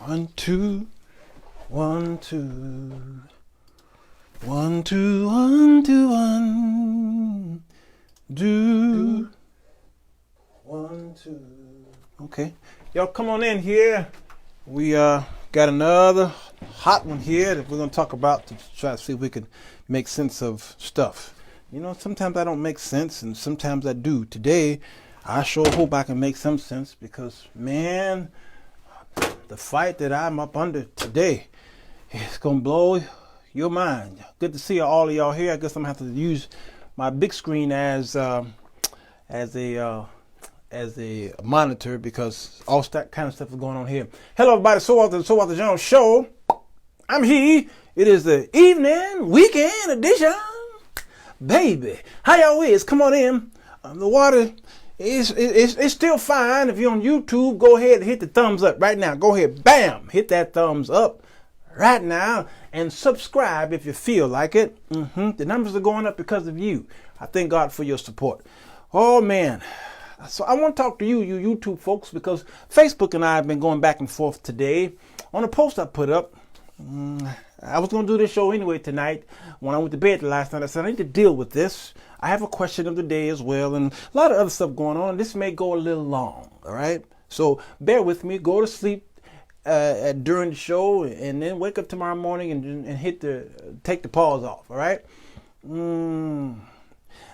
1, 2, 1, 2, 1, 2, 1, 2, 1, do 1, 2. Okay, y'all come on in here. We got another hot one here that we're gonna talk about to try to see if we can make sense of stuff. You know, sometimes I don't make sense, and sometimes I do. Today, I sure hope I can make some sense because, man, the fight that I'm up under today is gonna blow your mind. Good to see all of y'all here. I guess I'm gonna have to use my big screen as a monitor because all that kind of stuff is going on here. Hello, everybody. Sirwalterj show. I'm he. It is the evening weekend edition. Baby, how y'all is? Come on in. The water is still fine. If you're on YouTube, go ahead and hit the thumbs up right now. Go ahead, bam, hit that thumbs up right now and subscribe if you feel like it. The numbers are going up because of you. I thank God for your support. Oh man, so I want to talk to you YouTube folks, because Facebook and I have been going back and forth today on a post I put up. I was going to do this show anyway tonight. When I went to bed last night, I said I need to deal with this. I have a question of the day as well, and a lot of other stuff going on. This may go a little long, all right? So bear with me. Go to sleep during the show, and then wake up tomorrow morning and take the pause off, all right?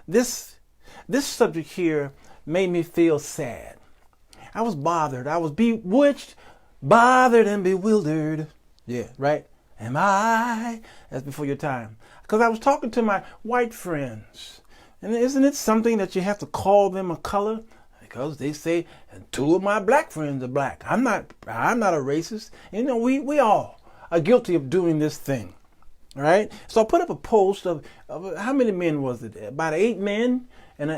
This subject here made me feel sad. I was bothered. I was bewitched, bothered, and bewildered. Yeah, right? Am I? That's before your time. Because I was talking to my white friends. And isn't it something that you have to call them a color? Because they say, and 2 of my black friends are black. I'm not a racist. You know, we all are guilty of doing this thing. All right? So I put up a post of how many men was it? About 8 men. And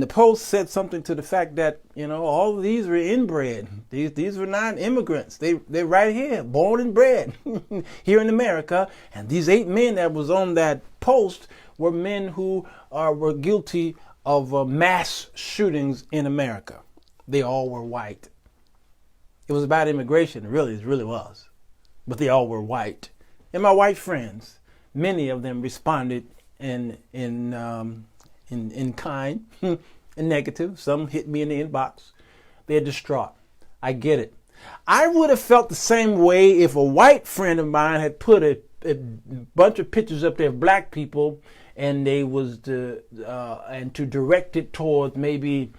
the post said something to the fact that, you know, all of these were inbred. These were not immigrants. They're right here, born and bred here in America. And these 8 men that was on that post were men who were guilty of mass shootings in America. They all were white. It was about immigration, really, it really was. But they all were white. And my white friends, many of them responded in kind and negative. Some hit me in the inbox. They're distraught. I get it. I would have felt the same way if a white friend of mine had put a bunch of pictures up there of black people, and they was to direct it towards maybe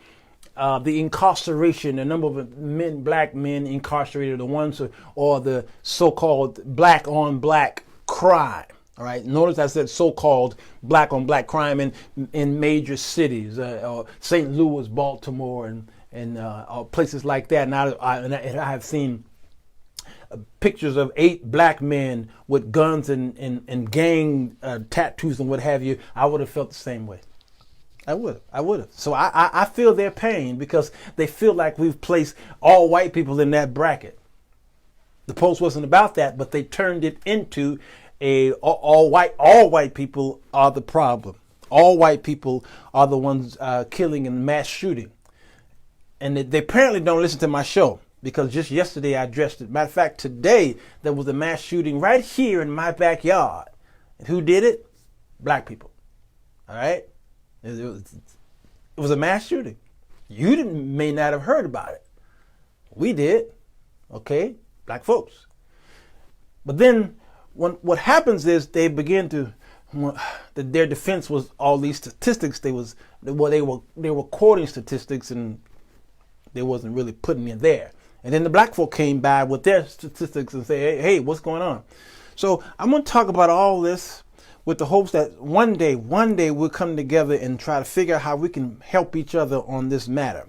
the incarceration, the number of black men incarcerated, the ones or the so-called black on black crime. All right. Notice I said so-called black on black crime in major cities, St. Louis, Baltimore, and places like that. And I have seen pictures of 8 black men with guns and gang tattoos and what have you. I would have felt the same way. I would have. So I feel their pain because they feel like we've placed all white people in that bracket. The post wasn't about that, but they turned it into all white people are the problem. All white people are the ones killing and mass shooting. And they apparently don't listen to my show, because just yesterday I addressed it. Matter of fact, today there was a mass shooting right here in my backyard. And who did it? Black people. All right? It was a mass shooting. You may not have heard about it. We did. Okay? Black folks. But then what happens is they begin to, their defense was all these statistics. They were quoting statistics, and they wasn't really putting it there. And then the black folk came by with their statistics and say, hey, what's going on? So I'm going to talk about all this with the hopes that one day we'll come together and try to figure out how we can help each other on this matter.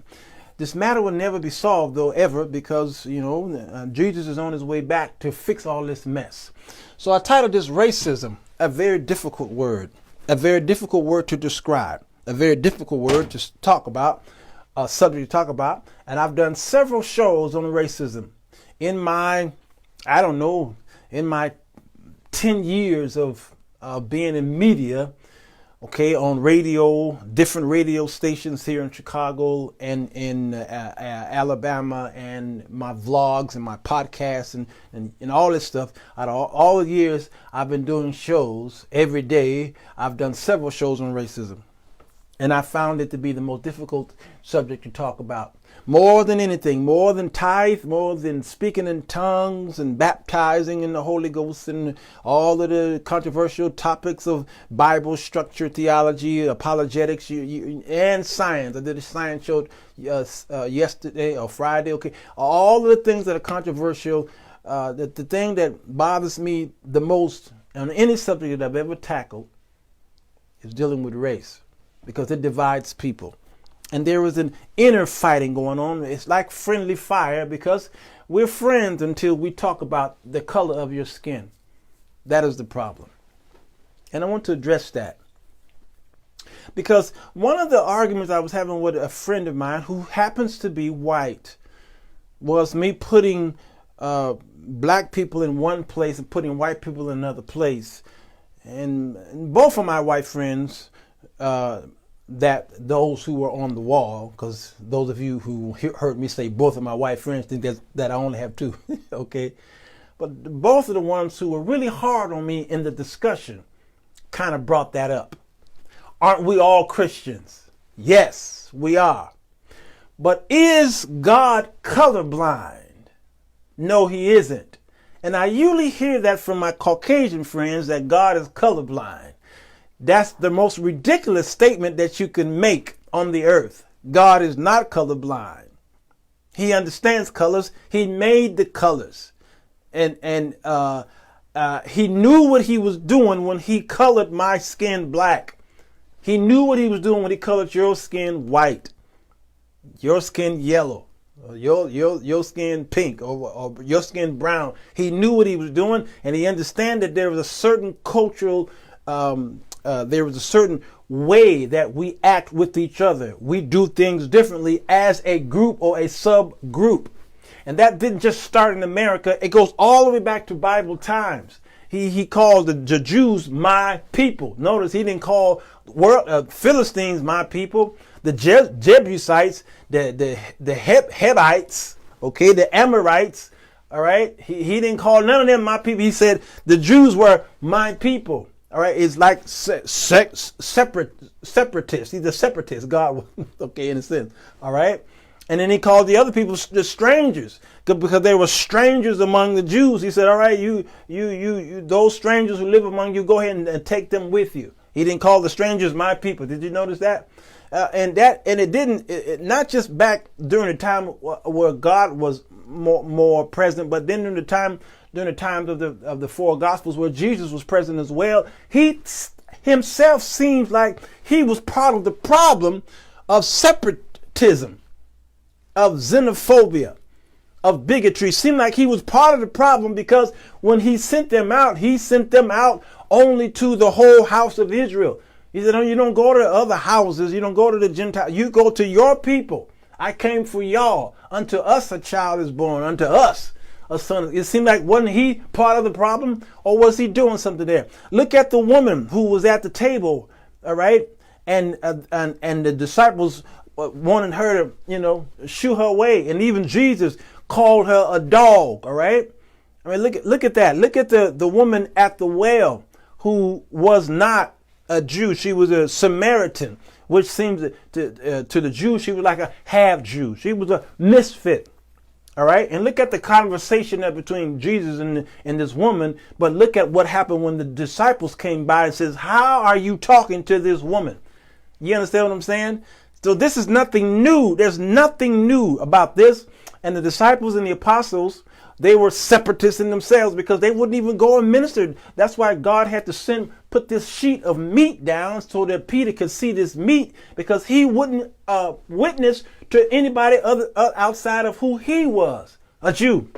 This matter will never be solved, though, ever, because, you know, Jesus is on his way back to fix all this mess. So I titled this Racism, a very difficult word, a very difficult word to describe, a very difficult word to talk about, a subject to talk about. And I've done several shows on racism in my 10 years of being in media. okay, on radio, different radio stations here in Chicago and in Alabama, and my vlogs and my podcasts and all this stuff. Out of all the years I've been doing shows every day, I've done several shows on racism. And I found it to be the most difficult subject to talk about. More than anything, more than tithe, more than speaking in tongues and baptizing in the Holy Ghost and all of the controversial topics of Bible structure, theology, apologetics, and science. I did a science show yesterday or Friday. Okay, all of the things that are controversial. The thing that bothers me the most on any subject that I've ever tackled is dealing with race, because it divides people. And there is an inner fighting going on. It's like friendly fire, because we're friends until we talk about the color of your skin. That is the problem. And I want to address that. Because one of the arguments I was having with a friend of mine who happens to be white was me putting black people in one place and putting white people in another place. And both of my white friends, that those who were on the wall, because those of you who heard me say both of my white friends think that I only have two, okay? But both of the ones who were really hard on me in the discussion kind of brought that up. Aren't we all Christians? Yes, we are. But is God colorblind? No, he isn't. And I usually hear that from my Caucasian friends, that God is colorblind. That's the most ridiculous statement that you can make on the earth. God is not colorblind. He understands colors. He made the colors. And he knew what he was doing when he colored my skin black. He knew what he was doing when he colored your skin white, your skin yellow, or your skin pink, or your skin brown. He knew what he was doing, and he understands that there was a certain cultural there was a certain way that we act with each other. We do things differently as a group or a subgroup. And that didn't just start in America. It goes all the way back to Bible times. He called the Jews my people. Notice he didn't call Philistines my people. The Jebusites, the Hittites, okay, the Amorites, all right. He didn't call none of them my people. He said the Jews were my people. All right, it's like separatists. He's a separatist, God, okay, in a sense. All right, and then he called the other people the strangers, because they were strangers among the Jews. He said, all right, you those strangers who live among you, go ahead and take them with you. He didn't call the strangers my people. Did you notice that? And it didn't not just back during the time where God was more present, but then during the times of the four Gospels where Jesus was present as well. He himself seems like he was part of the problem of separatism, of xenophobia, of bigotry. Seemed like he was part of the problem, because when he sent them out only to the whole house of Israel. He said, you don't go to other houses. You don't go to the Gentiles. You go to your people. I came for y'all. Unto us a child is born. Unto us a son. It seemed like, wasn't he part of the problem, or was he doing something there? Look at the woman who was at the table, all right, and the disciples wanted her to, shoo her away, and even Jesus called her a dog. All right, I mean, look at that. Look at the woman at the well who was not a Jew. She was a Samaritan, which seems to the Jews she was like a half Jew. She was a misfit. All right. And look at the conversation between Jesus and this woman. But look at what happened when the disciples came by and says, how are you talking to this woman? You understand what I'm saying? So this is nothing new. There's nothing new about this. And the disciples and the apostles, they were separatists in themselves, because they wouldn't even go and minister. That's why God had to put this sheet of meat down so that Peter could see this meat, because he wouldn't witness to anybody other outside of who he was, a Jew.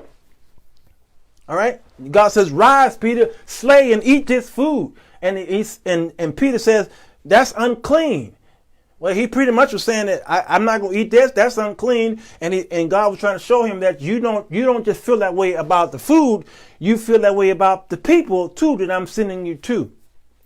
All right. God says, rise, Peter, slay and eat this food. And Peter says, that's unclean. Well, he pretty much was saying that I'm not going to eat this. That's unclean. And God was trying to show him that you don't just feel that way about the food. You feel that way about the people too that I'm sending you to.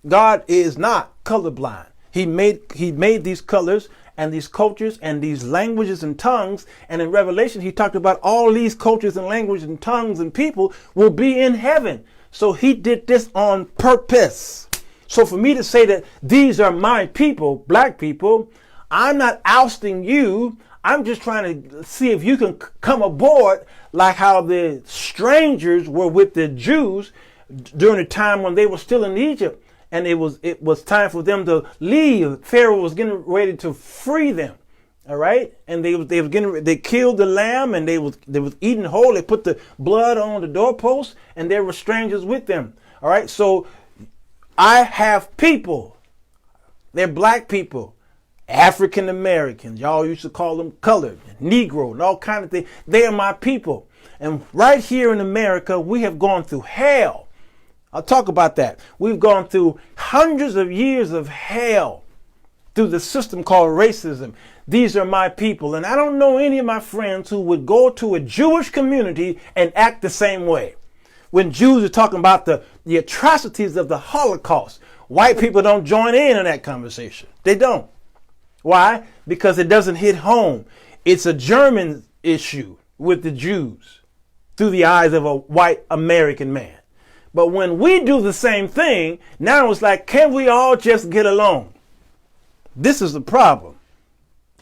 God is not colorblind. He made these colors and these cultures and these languages and tongues. And in Revelation, he talked about all these cultures and languages and tongues and people will be in heaven. So he did this on purpose. So for me to say that these are my people, black people, I'm not ousting you. I'm just trying to see if you can come aboard like how the strangers were with the Jews during the time when they were still in Egypt. And it was time for them to leave. Pharaoh was getting ready to free them. All right. And they killed the lamb and they was eating whole. They put the blood on the doorpost and there were strangers with them. All right. So I have people. They're black people, African Americans. Y'all used to call them colored, Negro, and all kind of things. They are my people. And right here in America, we have gone through hell. I'll talk about that. We've gone through hundreds of years of hell through the system called racism. These are my people. And I don't know any of my friends who would go to a Jewish community and act the same way. When Jews are talking about the atrocities of the Holocaust, white people don't join in that conversation. They don't. Why? Because it doesn't hit home. It's a German issue with the Jews through the eyes of a white American man. But when we do the same thing, now it's like, can we all just get along? This is the problem.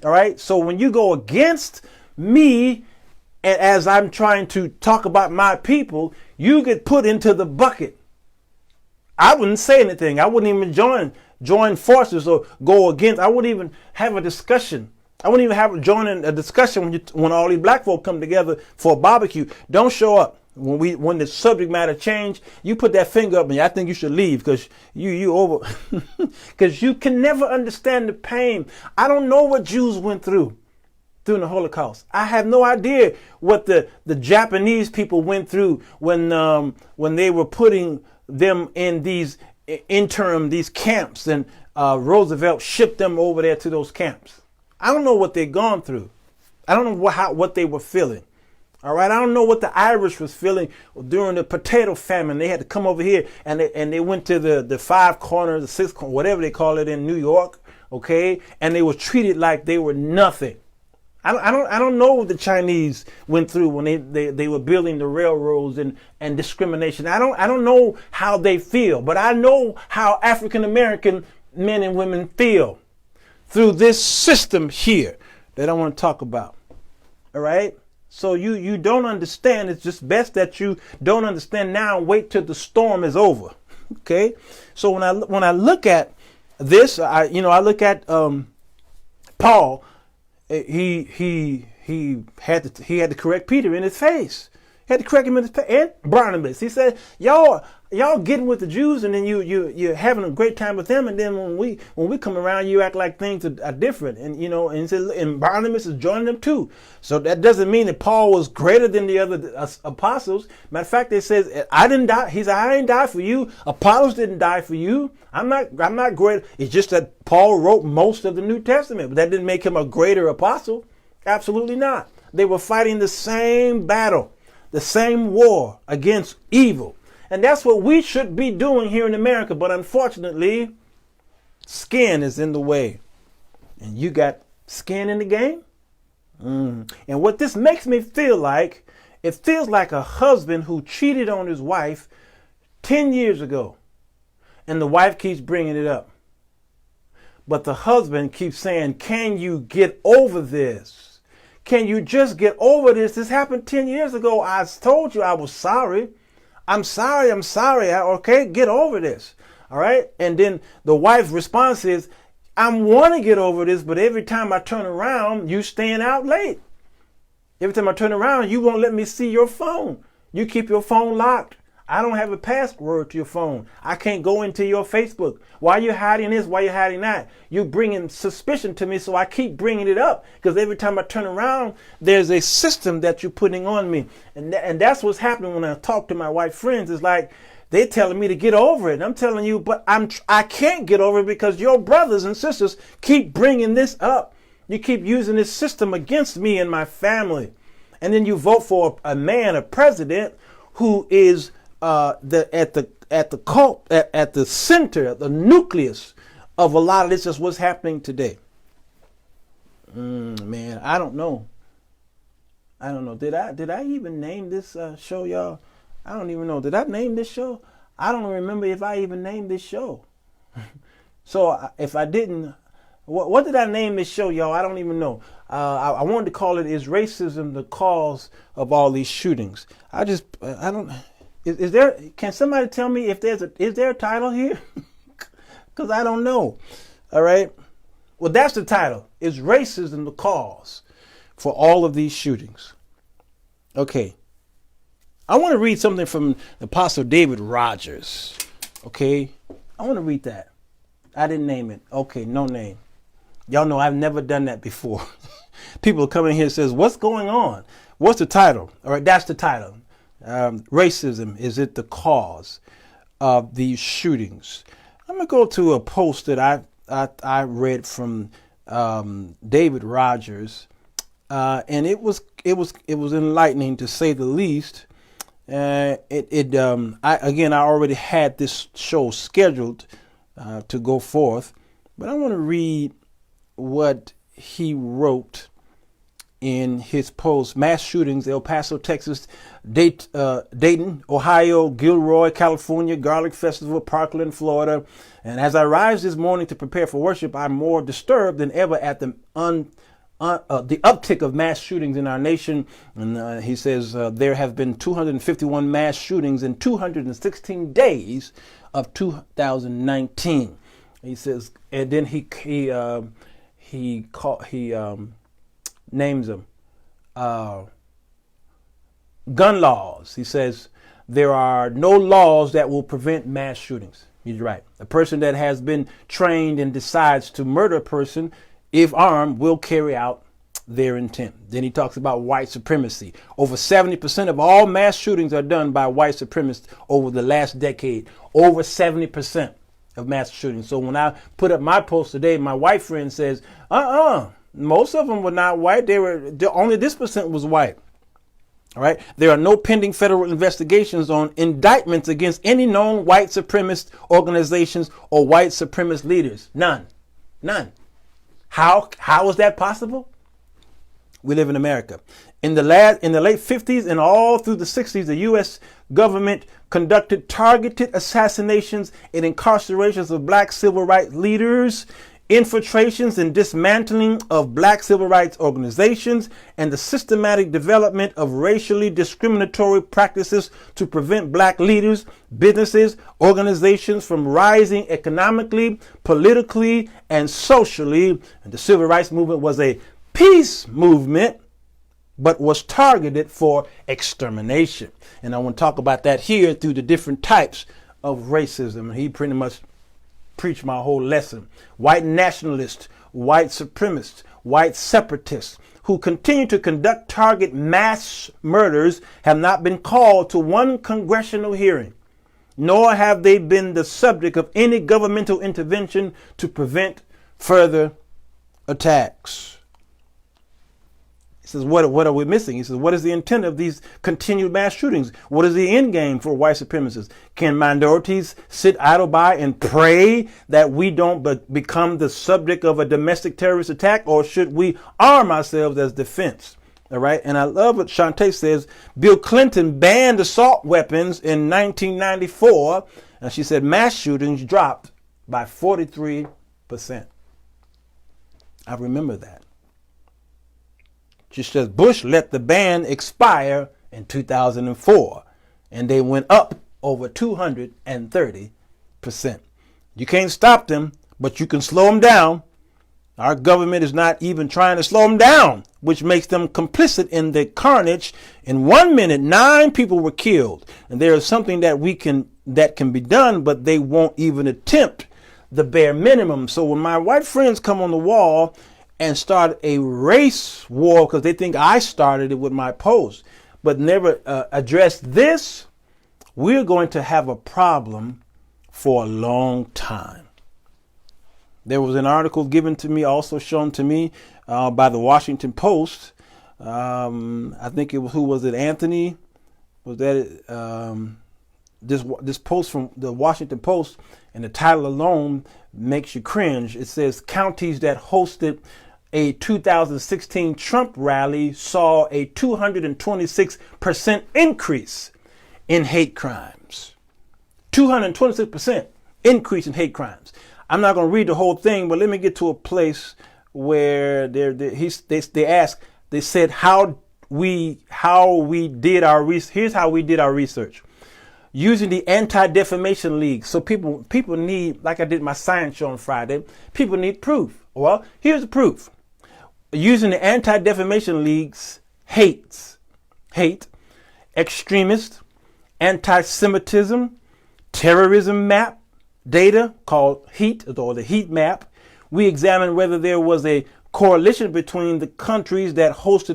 All right. So when you go against me, and as I'm trying to talk about my people, you get put into the bucket. I wouldn't say anything. I wouldn't even join forces or go against. I wouldn't even have a discussion. I wouldn't even join in a discussion when all these black folk come together for a barbecue. Don't show up. When the subject matter change, you put that finger up and I think you should leave because you over because you can never understand the pain. I don't know what Jews went through during the Holocaust. I have no idea what the Japanese people went through when they were putting them in these camps and Roosevelt shipped them over there to those camps. I don't know what they'd gone through. I don't know what they were feeling. All right. I don't know what the Irish was feeling during the potato famine. They had to come over here and they went to the five corners, the six corners, whatever they call it in New York. OK. And they were treated like they were nothing. I don't know what the Chinese went through when they were building the railroads and discrimination. I don't know how they feel, but I know how African American men and women feel through this system here that I want to talk about. All right. So you don't understand. It's just best that you don't understand now and wait till the storm is over. Okay. So when I look at this, I look at Paul. He had to correct Peter in his face. He had to correct him in his face. And Barnabas. He said, y'all getting with the Jews, and then you're having a great time with them, and then when we come around, you act like things are different. And and Barnabas is joining them too. So that doesn't mean that Paul was greater than the other apostles. Matter of fact, it says, I didn't die. He said, I didn't die for you. Apollos didn't die for you. I'm not great. It's just that Paul wrote most of the New Testament, but that didn't make him a greater apostle. Absolutely not. They were fighting the same battle, the same war against evil. And that's what we should be doing here in America. But unfortunately, skin is in the way. And you got skin in the game? And what this makes me feel like, it feels like a husband who cheated on his wife 10 years ago. And the wife keeps bringing it up. But the husband keeps saying, can you get over this? Can you just get over this? This happened 10 years ago. I told you I was sorry. I'm sorry. Okay, get over this. All right. And then the wife's response is, I want to get over this, but every time I turn around, you staying out late. Every time I turn around, you won't let me see your phone. You keep your phone locked. I don't have a password to your phone. I can't go into your Facebook. Why are you hiding this? Why are you hiding that? You're bringing suspicion to me, so I keep bringing it up. Because every time I turn around, there's a system that you're putting on me. And that's what's happening when I talk to my white friends. It's like they're telling me to get over it. And I'm telling you, but I can't get over it because your brothers and sisters keep bringing this up. You keep using this system against me and my family. And then you vote for a man, a president, who is at the center, the nucleus of a lot of this is what's happening today. Man, I don't know. Did I even name this show, y'all? I don't even know. Did I name this show? I don't remember if I even named this show. So if I didn't, what did I name this show, y'all? I don't even know. I wanted to call it "Is Racism the Cause of All These Shootings?" I don't. Is there? Can somebody tell me if is there a title here? Because I don't know. All right. Well, that's the title. Is racism the cause for all of these shootings? Okay. I want to read something from Apostle David Rogers. Okay. I want to read that. I didn't name it. Okay. No name. Y'all know I've never done that before. People come in here and says, what's going on? What's the title? All right. That's the title. Racism. Is it the cause of these shootings? I'm going to go to a post that I read from David Rogers, and it was enlightening to say the least. I already had this show scheduled to go forth, but I want to read what he wrote in his post: Mass shootings, El Paso, Texas, Dayton, Ohio, Gilroy, California, Garlic Festival, Parkland, Florida. And as I rise this morning to prepare for worship, I'm more disturbed than ever at the uptick of mass shootings in our nation. And he says there have been 251 mass shootings in 216 days of 2019. He says, and then he names them gun laws. He says there are no laws that will prevent mass shootings. He's right. A person that has been trained and decides to murder a person, if armed, will carry out their intent. Then he talks about white supremacy. Over 70% of all mass shootings are done by white supremacists over the last decade. Over 70% of mass shootings. So when I put up my post today, my white friend says, most of them were not white. Only this percent was white. All right. There are no pending federal investigations on indictments against any known white supremacist organizations or white supremacist leaders. None. How is that possible? We live in America. In the late 50s and all through the 60s, the U.S. government conducted targeted assassinations and incarcerations of black civil rights leaders, infiltrations and dismantling of black civil rights organizations, and the systematic development of racially discriminatory practices to prevent black leaders, businesses, organizations from rising economically, politically, and socially. And the civil rights movement was a peace movement, but was targeted for extermination. And I want to talk about that here through the different types of racism. And he pretty much preached my whole lesson. White nationalists, white supremacists, white separatists who continue to conduct target mass murders have not been called to one congressional hearing, nor have they been the subject of any governmental intervention to prevent further attacks. He says, what are we missing? He says, what is the intent of these continued mass shootings? What is the end game for white supremacists? Can minorities sit idle by and pray that we don't become the subject of a domestic terrorist attack, or should we arm ourselves as defense? All right. And I love what Shantae says. Bill Clinton banned assault weapons in 1994. And she said mass shootings dropped by 43%. I remember that. She says Bush let the ban expire in 2004, and they went up over 230%. You can't stop them, but you can slow them down. Our government is not even trying to slow them down, which makes them complicit in the carnage. In 1 minute, 9 people were killed, and there is something that can be done, but they won't even attempt the bare minimum. So when my white friends come on the wall and start a race war because they think I started it with my post, but never address this, we're going to have a problem for a long time. There was an article given to me, also shown to me by the Washington Post. I think it was, who was it? Anthony? Was that it? this post from the Washington Post, and the title alone makes you cringe. It says counties that hosted a 2016 Trump rally saw a 226% increase in hate crimes. 226% increase in hate crimes. I'm not going to read the whole thing, but let me get to a place where they said how we did our research. Here's how we did our research. Using the Anti-Defamation League. So people need, like I did my science show on Friday, people need proof. Well, here's the proof. Using the Anti-Defamation League's hate, extremist, anti-Semitism, terrorism map data called HEAT, or the HEAT map, we examined whether there was a correlation between the countries that hosted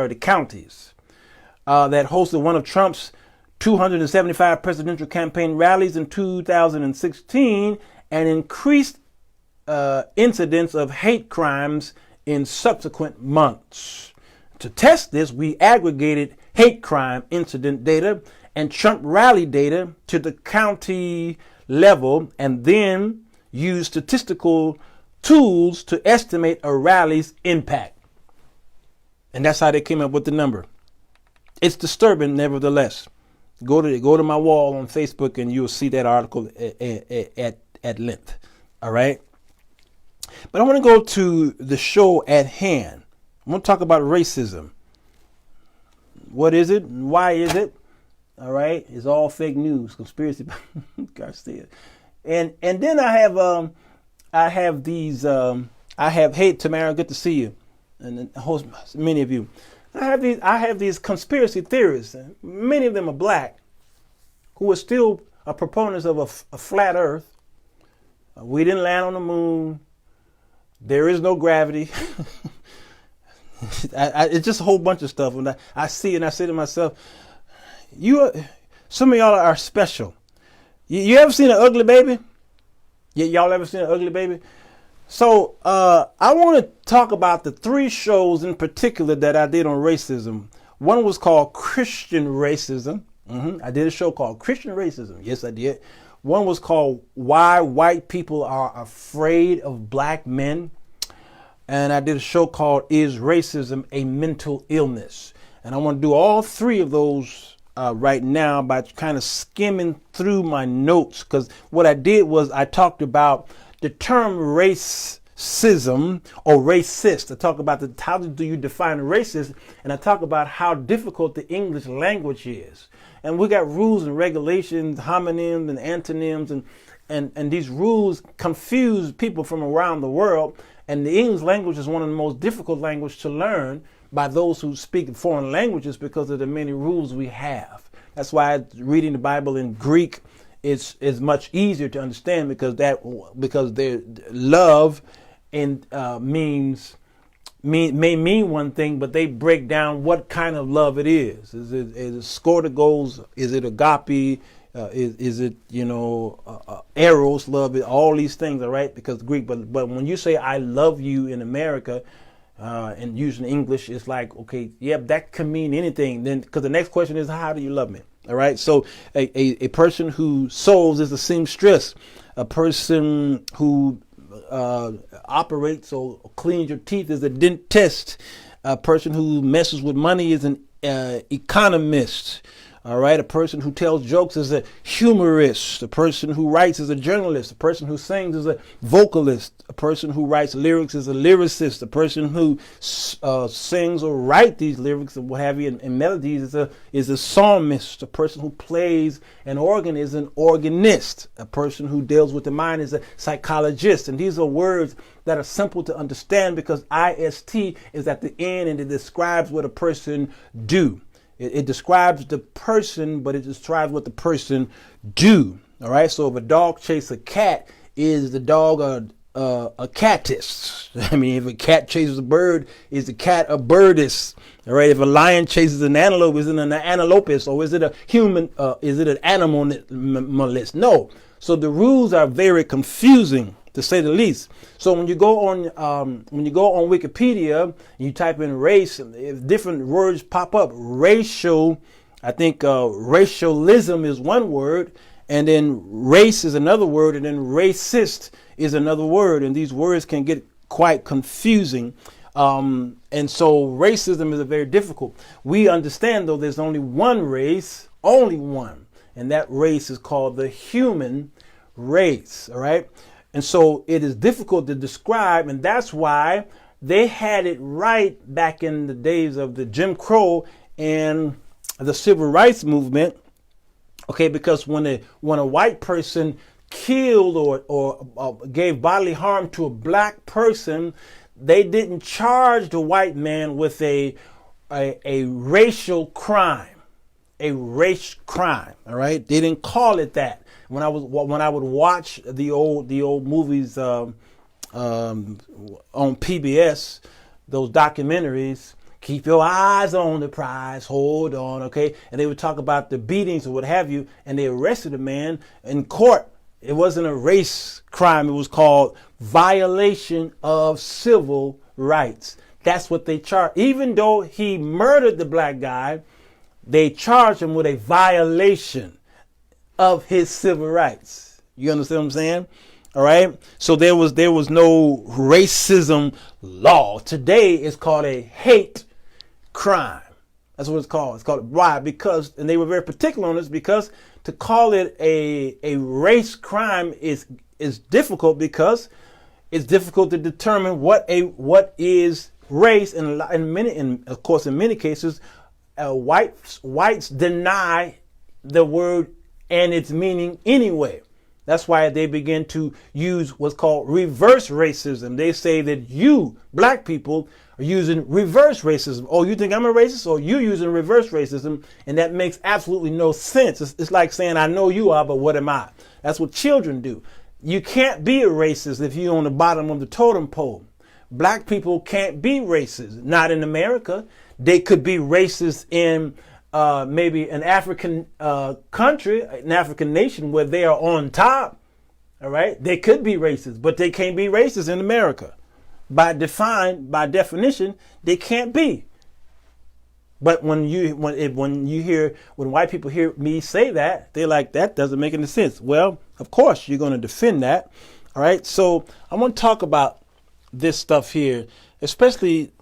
the counties that hosted one of Trump's 275 presidential campaign rallies in 2016 and increased incidents of hate crimes in subsequent months. To test this, we aggregated hate crime incident data and Trump rally data to the county level and then used statistical tools to estimate a rally's impact. And that's how they came up with the number. It's disturbing, nevertheless. Go to my wall on Facebook and you'll see that article at length. All right. But I want to go to the show at hand. I want to talk about racism. What is it? Why is it? All right. It's all fake news, conspiracy. Garcia. And then I have hey Tamara, good to see you, and host many of you. I have these conspiracy theorists. Many of them are black, who are still proponents of a flat Earth. We didn't land on the moon. There is no gravity. It's just a whole bunch of stuff. And I see and I say to myself, some of y'all are special. You ever seen an ugly baby? Y'all ever seen an ugly baby? So I want to talk about the 3 shows in particular that I did on racism. One was called Christian Racism. I did a show called Christian Racism. Yes, I did. One was called Why White People Are Afraid of Black Men. And I did a show called Is Racism a Mental Illness? And I want to do all 3 of those right now by kind of skimming through my notes. Because what I did was I talked about the term racism or racist. I talk about how do you define racist, and I talk about how difficult the English language is. And we got rules and regulations, homonyms and antonyms, and these rules confuse people from around the world. And the English language is one of the most difficult languages to learn by those who speak foreign languages because of the many rules we have. That's why reading the Bible in Greek is much easier to understand because their love may mean one thing, but they break down what kind of love it is. Is it scortigos? Is it agape? Is it eros love? All these things, all right? Because Greek, but when you say I love you in America, and using English, it's like, okay, yeah, that can mean anything. Then, because the next question is, how do you love me? All right. So a person who sews is a seamstress. A person who operates or cleans your teeth is a dentist. A person who messes with money is an economist. All right. A person who tells jokes is a humorist. A person who writes is a journalist. A person who sings is a vocalist. A person who writes lyrics is a lyricist. A person who sings or writes these lyrics and what have you and melodies is a psalmist. A person who plays an organ is an organist. A person who deals with the mind is a psychologist. And these are words that are simple to understand because IST is at the end and it describes what a person do. It describes the person, but it describes what the person do. All right. So if a dog chases a cat, is the dog a catist? I mean, if a cat chases a bird, is the cat a birdist? All right. If a lion chases an antelope, is it an antelopist? Or is it a human? Is it an animalist? No. So the rules are very confusing, to say the least. So when you go on Wikipedia, you type in race, if different words pop up. Racial I think racialism is one word, and then race is another word, and then racist is another word. And these words can get quite confusing. And so racism is very difficult. We understand, though, there's only one race, only one. And that race is called the human race. All right. And so it is difficult to describe. And that's why they had it right back in the days of the Jim Crow and the civil rights movement. Okay, because when a white person killed or gave bodily harm to a black person, they didn't charge the white man with a racial crime, a race crime. All right, they didn't call it that. When I would watch the old movies on PBS, those documentaries. Keep your eyes on the prize. Hold on, okay? And they would talk about the beatings or what have you, and they arrested a man in court. It wasn't a race crime. It was called violation of civil rights. That's what they charged. Even though he murdered the black guy, they charged him with a violation of his civil rights. You understand what I'm saying? All right. So there was no racism law. Today it's called a hate crime. That's what it's called. It's called why? Because, and they were very particular on this, because to call it a race crime is difficult, because it's difficult to determine what is race, and in many cases, whites deny the word and its meaning anyway. That's why they begin to use what's called reverse racism. They say that you, black people, are using reverse racism. Oh, you think I'm a racist? Or you using reverse racism? And that makes absolutely no sense. It's like saying, I know you are, but what am I? That's what children do. You can't be a racist if you're on the bottom of the totem pole. Black people can't be racist. Not in America. They could be racist in maybe an African country, an African nation where they are on top. All right. They could be racist, but they can't be racist in America. By definition, they can't be. But when white people hear me say that, they're like, that doesn't make any sense. Well, of course, you're going to defend that. All right. So I want to talk about this stuff here, especially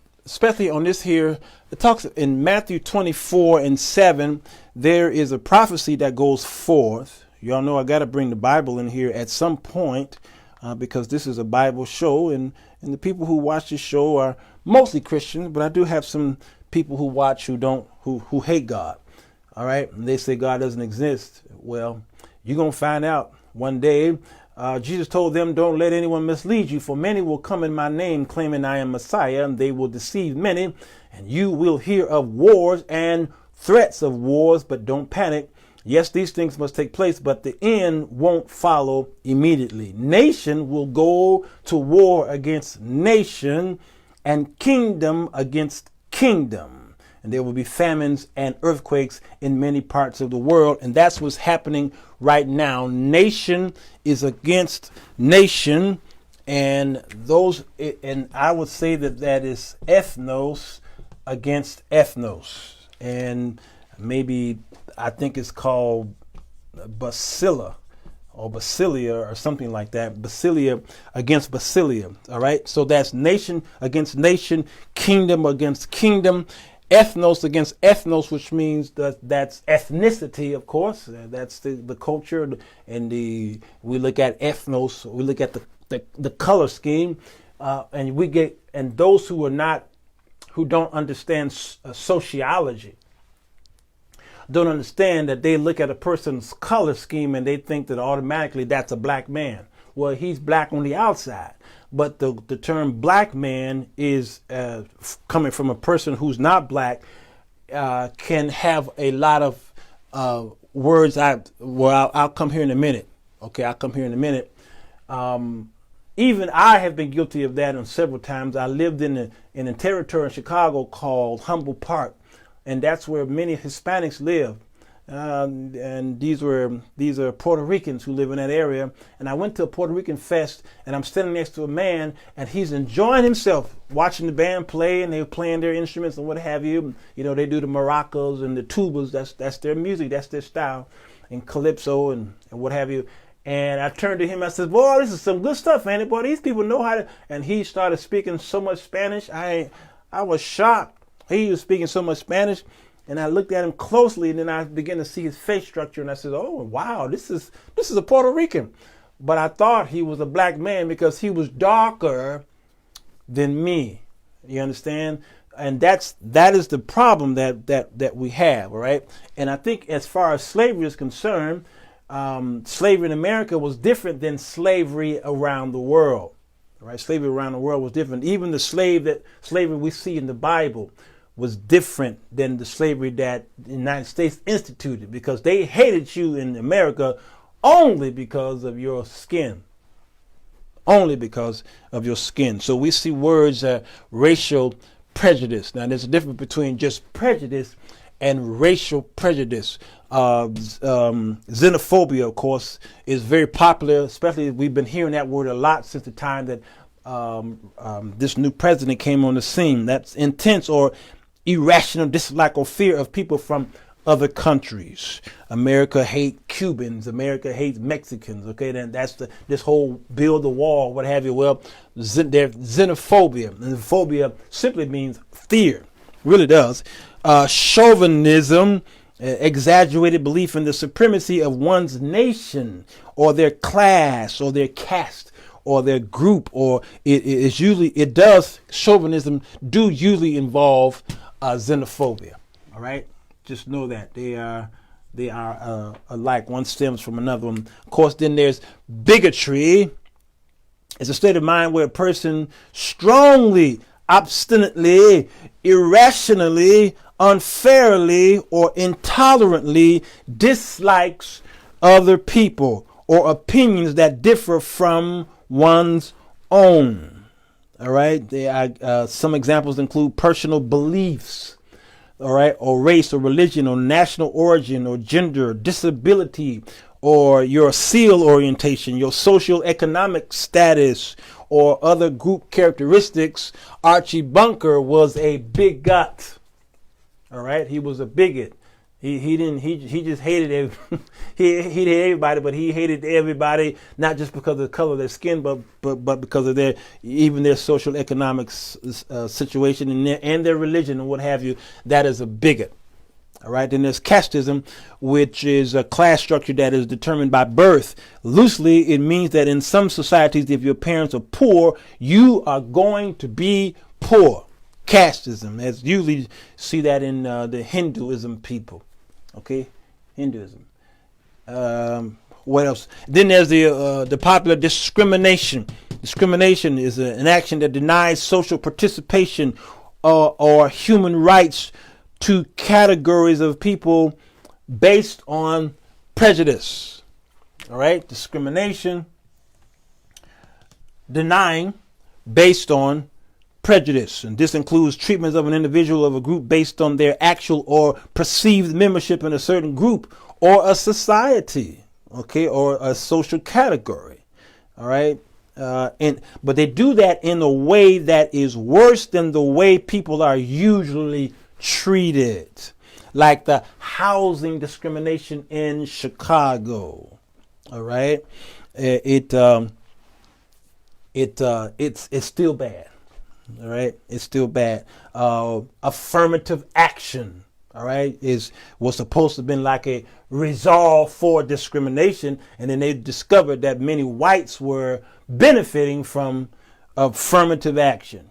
on this here. It talks in Matthew 24:7. There is a prophecy that goes forth. Y'all know I got to bring the Bible in here at some point because this is a Bible show, and the people who watch this show are mostly Christians, but I do have some people who watch who hate God. All right, and they say God doesn't exist. Well, you're gonna find out one day. Jesus told them, don't let anyone mislead you, for many will come in my name claiming I am Messiah, and they will deceive many, and you will hear of wars and threats of wars, but don't panic. Yes, these things must take place, but the end won't follow immediately. Nation will go to war against nation, and kingdom against kingdom. And there will be famines and earthquakes in many parts of the world. And that's what's happening right now. Nation is against nation. And I would say that is ethnos against ethnos. And maybe I think it's called basilia or something like that. Basilia against basilia. All right. So that's nation against nation, kingdom against kingdom. Ethnos against ethnos, which means that's ethnicity, of course. That's the culture, and we look at ethnos. We look at the color scheme, and those who don't understand sociology, don't understand that they look at a person's color scheme and they think that automatically that's a black man. Well, he's black on the outside. But the term black man is coming from a person who's not black, can have a lot of words. I'll come here in a minute. Okay, I'll come here in a minute. Even I have been guilty of that on several times. I lived in a territory in Chicago called Humboldt Park, and that's where many Hispanics live. and these are Puerto Ricans who live in that area. And I went to a Puerto Rican fest, and I'm standing next to a man, and he's enjoying himself watching the band play, and they're playing their instruments and what have you. You know, they do the maracas and the tubas. That's their music. That's their style, and calypso and what have you. And I turned to him. I said, "Boy, this is some good stuff, man. Boy, these people know how to." And he started speaking so much Spanish. I was shocked. He was speaking so much Spanish. And I looked at him closely, and then I began to see his face structure, and I said, "Oh, wow, this is a Puerto Rican." But I thought he was a black man because he was darker than me. You understand? And that is the problem that we have, all right? And I think as far as slavery is concerned, slavery in America was different than slavery around the world. All right? Slavery around the world was different. Even the slavery we see in the Bible was different than the slavery that the United States instituted, because they hated you in America only because of your skin. Only because of your skin. So we see words racial prejudice. Now there's a difference between just prejudice and racial prejudice. Xenophobia, of course, is very popular, especially we've been hearing that word a lot since the time that this new president came on the scene. That's intense or irrational dislike or fear of people from other countries. America hates Cubans. America hates Mexicans. Okay, then that's this whole build the wall, what have you. Well, there's xenophobia. And phobia simply means fear. Really does. Chauvinism, exaggerated belief in the supremacy of one's nation or their class or their caste or their group, or chauvinism do usually involve xenophobia. All right, just know that they are alike. One stems from another one. Of course, then there's bigotry. It's a state of mind where a person strongly, obstinately, irrationally, unfairly, or intolerantly dislikes other people or opinions that differ from one's own. All right. Some examples include personal beliefs, all right, or race or religion or national origin or gender, disability, or your seal orientation, your social economic status, or other group characteristics. Archie Bunker was a bigot. All right. He was a bigot. He just hated he hated everybody, but he hated everybody not just because of the color of their skin, but because of their social economic situation and their religion and what have you. That is a bigot. All right. Then there's casteism, which is a class structure that is determined by birth. Loosely, it means that in some societies, if your parents are poor, you are going to be poor. Casteism, as usually see that in the Hinduism people. Okay, Hinduism. What else? Then there's the popular discrimination. Discrimination is an action that denies social participation or human rights to categories of people based on prejudice. All right, discrimination, denying based on prejudice, and this includes treatments of an individual of a group based on their actual or perceived membership in a certain group or a society, okay, or a social category. All right, but they do that in a way that is worse than the way people are usually treated, like the housing discrimination in Chicago. All right, it's still bad. All right, it's still bad. Affirmative action, all right, was supposed to have been like a resolve for discrimination, and then they discovered that many whites were benefiting from affirmative action.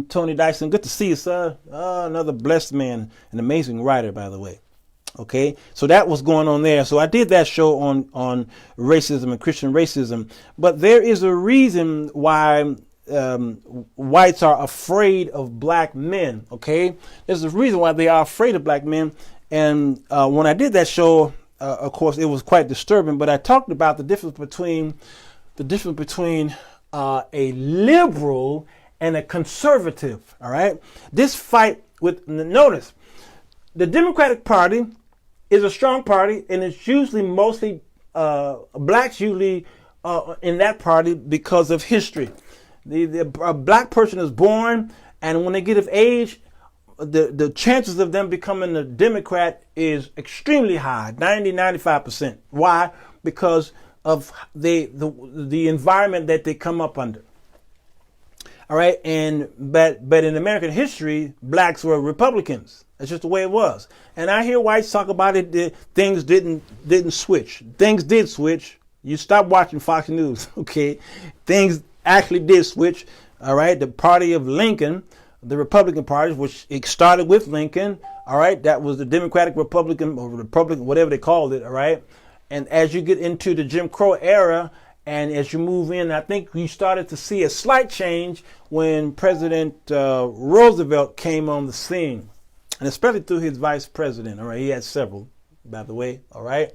Tony Dyson, good to see you, sir. Another blessed man, an amazing writer, by the way. Okay, so that was going on there. So I did that show on racism and Christian racism, but there is a reason why whites are afraid of black men. Okay, there's a reason why they are afraid of black men. And when I did that show, of course, it was quite disturbing. But I talked about the difference between a liberal and a conservative. All right, this fight with, notice, the Democratic Party is a strong party, and it's usually mostly blacks usually in that party because of history. A black person is born, and when they get of age, the chances of them becoming a Democrat is extremely high, 95%. Why? Because of the environment that they come up under. All right, but in American history, blacks were Republicans. That's just the way it was. And I hear whites talk about it. Things didn't switch. Things did switch. You stop watching Fox News, okay? Things actually did switch. All right, the party of Lincoln, the Republican Party, which it started with Lincoln. All right, that was the Democratic Republican or Republican, whatever they called it. All right, and as you get into the Jim Crow era, and as you move in, I think you started to see a slight change when President Roosevelt came on the scene, and especially through his vice president. All right, he had several, by the way. All right,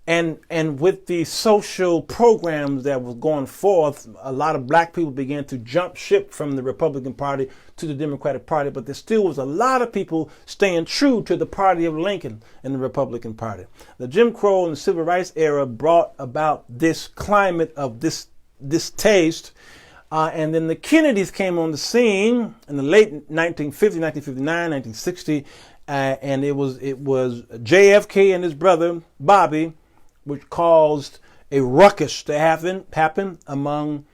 and with the social programs that was going forth, a lot of black people began to jump ship from the Republican Party to the Democratic Party, but there still was a lot of people staying true to the party of Lincoln and the Republican Party. The Jim Crow and the Civil Rights era brought about this climate of this taste, and then the Kennedys came on the scene in the late 1950, 1959, 1960, and it was JFK and his brother Bobby, which caused a ruckus to happen among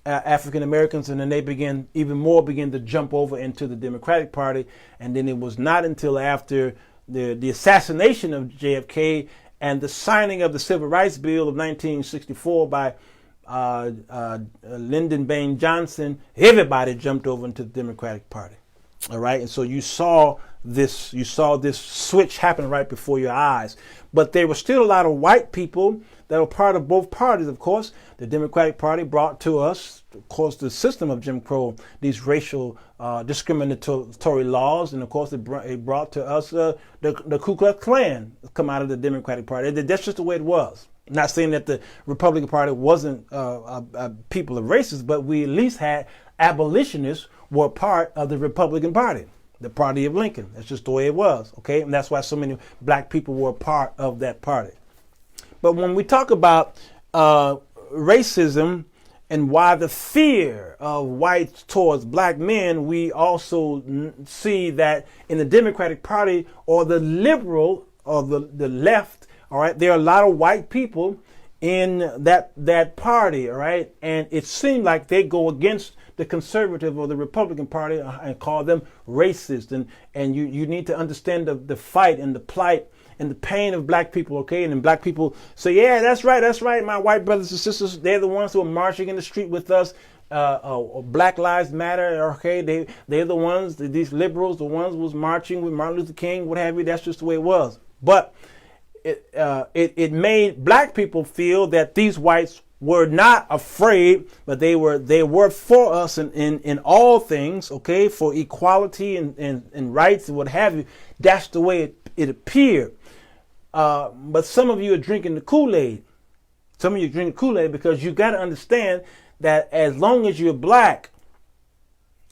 African Americans, and then they began to jump over into the Democratic Party. And then it was not until after the assassination of JFK and the signing of the Civil Rights Bill of 1964 by Lyndon Baines Johnson, everybody jumped over into the Democratic Party. All right, and so you saw this switch happen right before your eyes. But there were still a lot of white people that were part of both parties, of course. The Democratic Party brought to us, of course, the system of Jim Crow, these racial discriminatory laws, and of course it brought to us the Ku Klux Klan come out of the Democratic Party. That's just the way it was. I'm not saying that the Republican Party wasn't people of races, but we at least had abolitionists were part of the Republican Party, the party of Lincoln. That's just the way it was, okay? And that's why so many black people were a part of that party. But when we talk about racism and why the fear of whites towards black men, we also see that in the Democratic Party or the liberal or the left, all right, there are a lot of white people in that party, all right? And it seemed like they go against the conservative or the Republican Party and call them racist. And you need to understand the fight and the plight and the pain of black people, okay? And then black people say, yeah, that's right. My white brothers and sisters, they're the ones who are marching in the street with us. Black Lives Matter, okay? They're the ones, these liberals, the ones who was marching with Martin Luther King, what have you. That's just the way it was. But it made black people feel that these whites were not afraid, but they were for us in all things, okay, for equality and rights and what have you. That's the way it appeared. But some of you are drinking the Kool-Aid. Some of you drink the Kool-Aid because you got to understand that as long as you're black,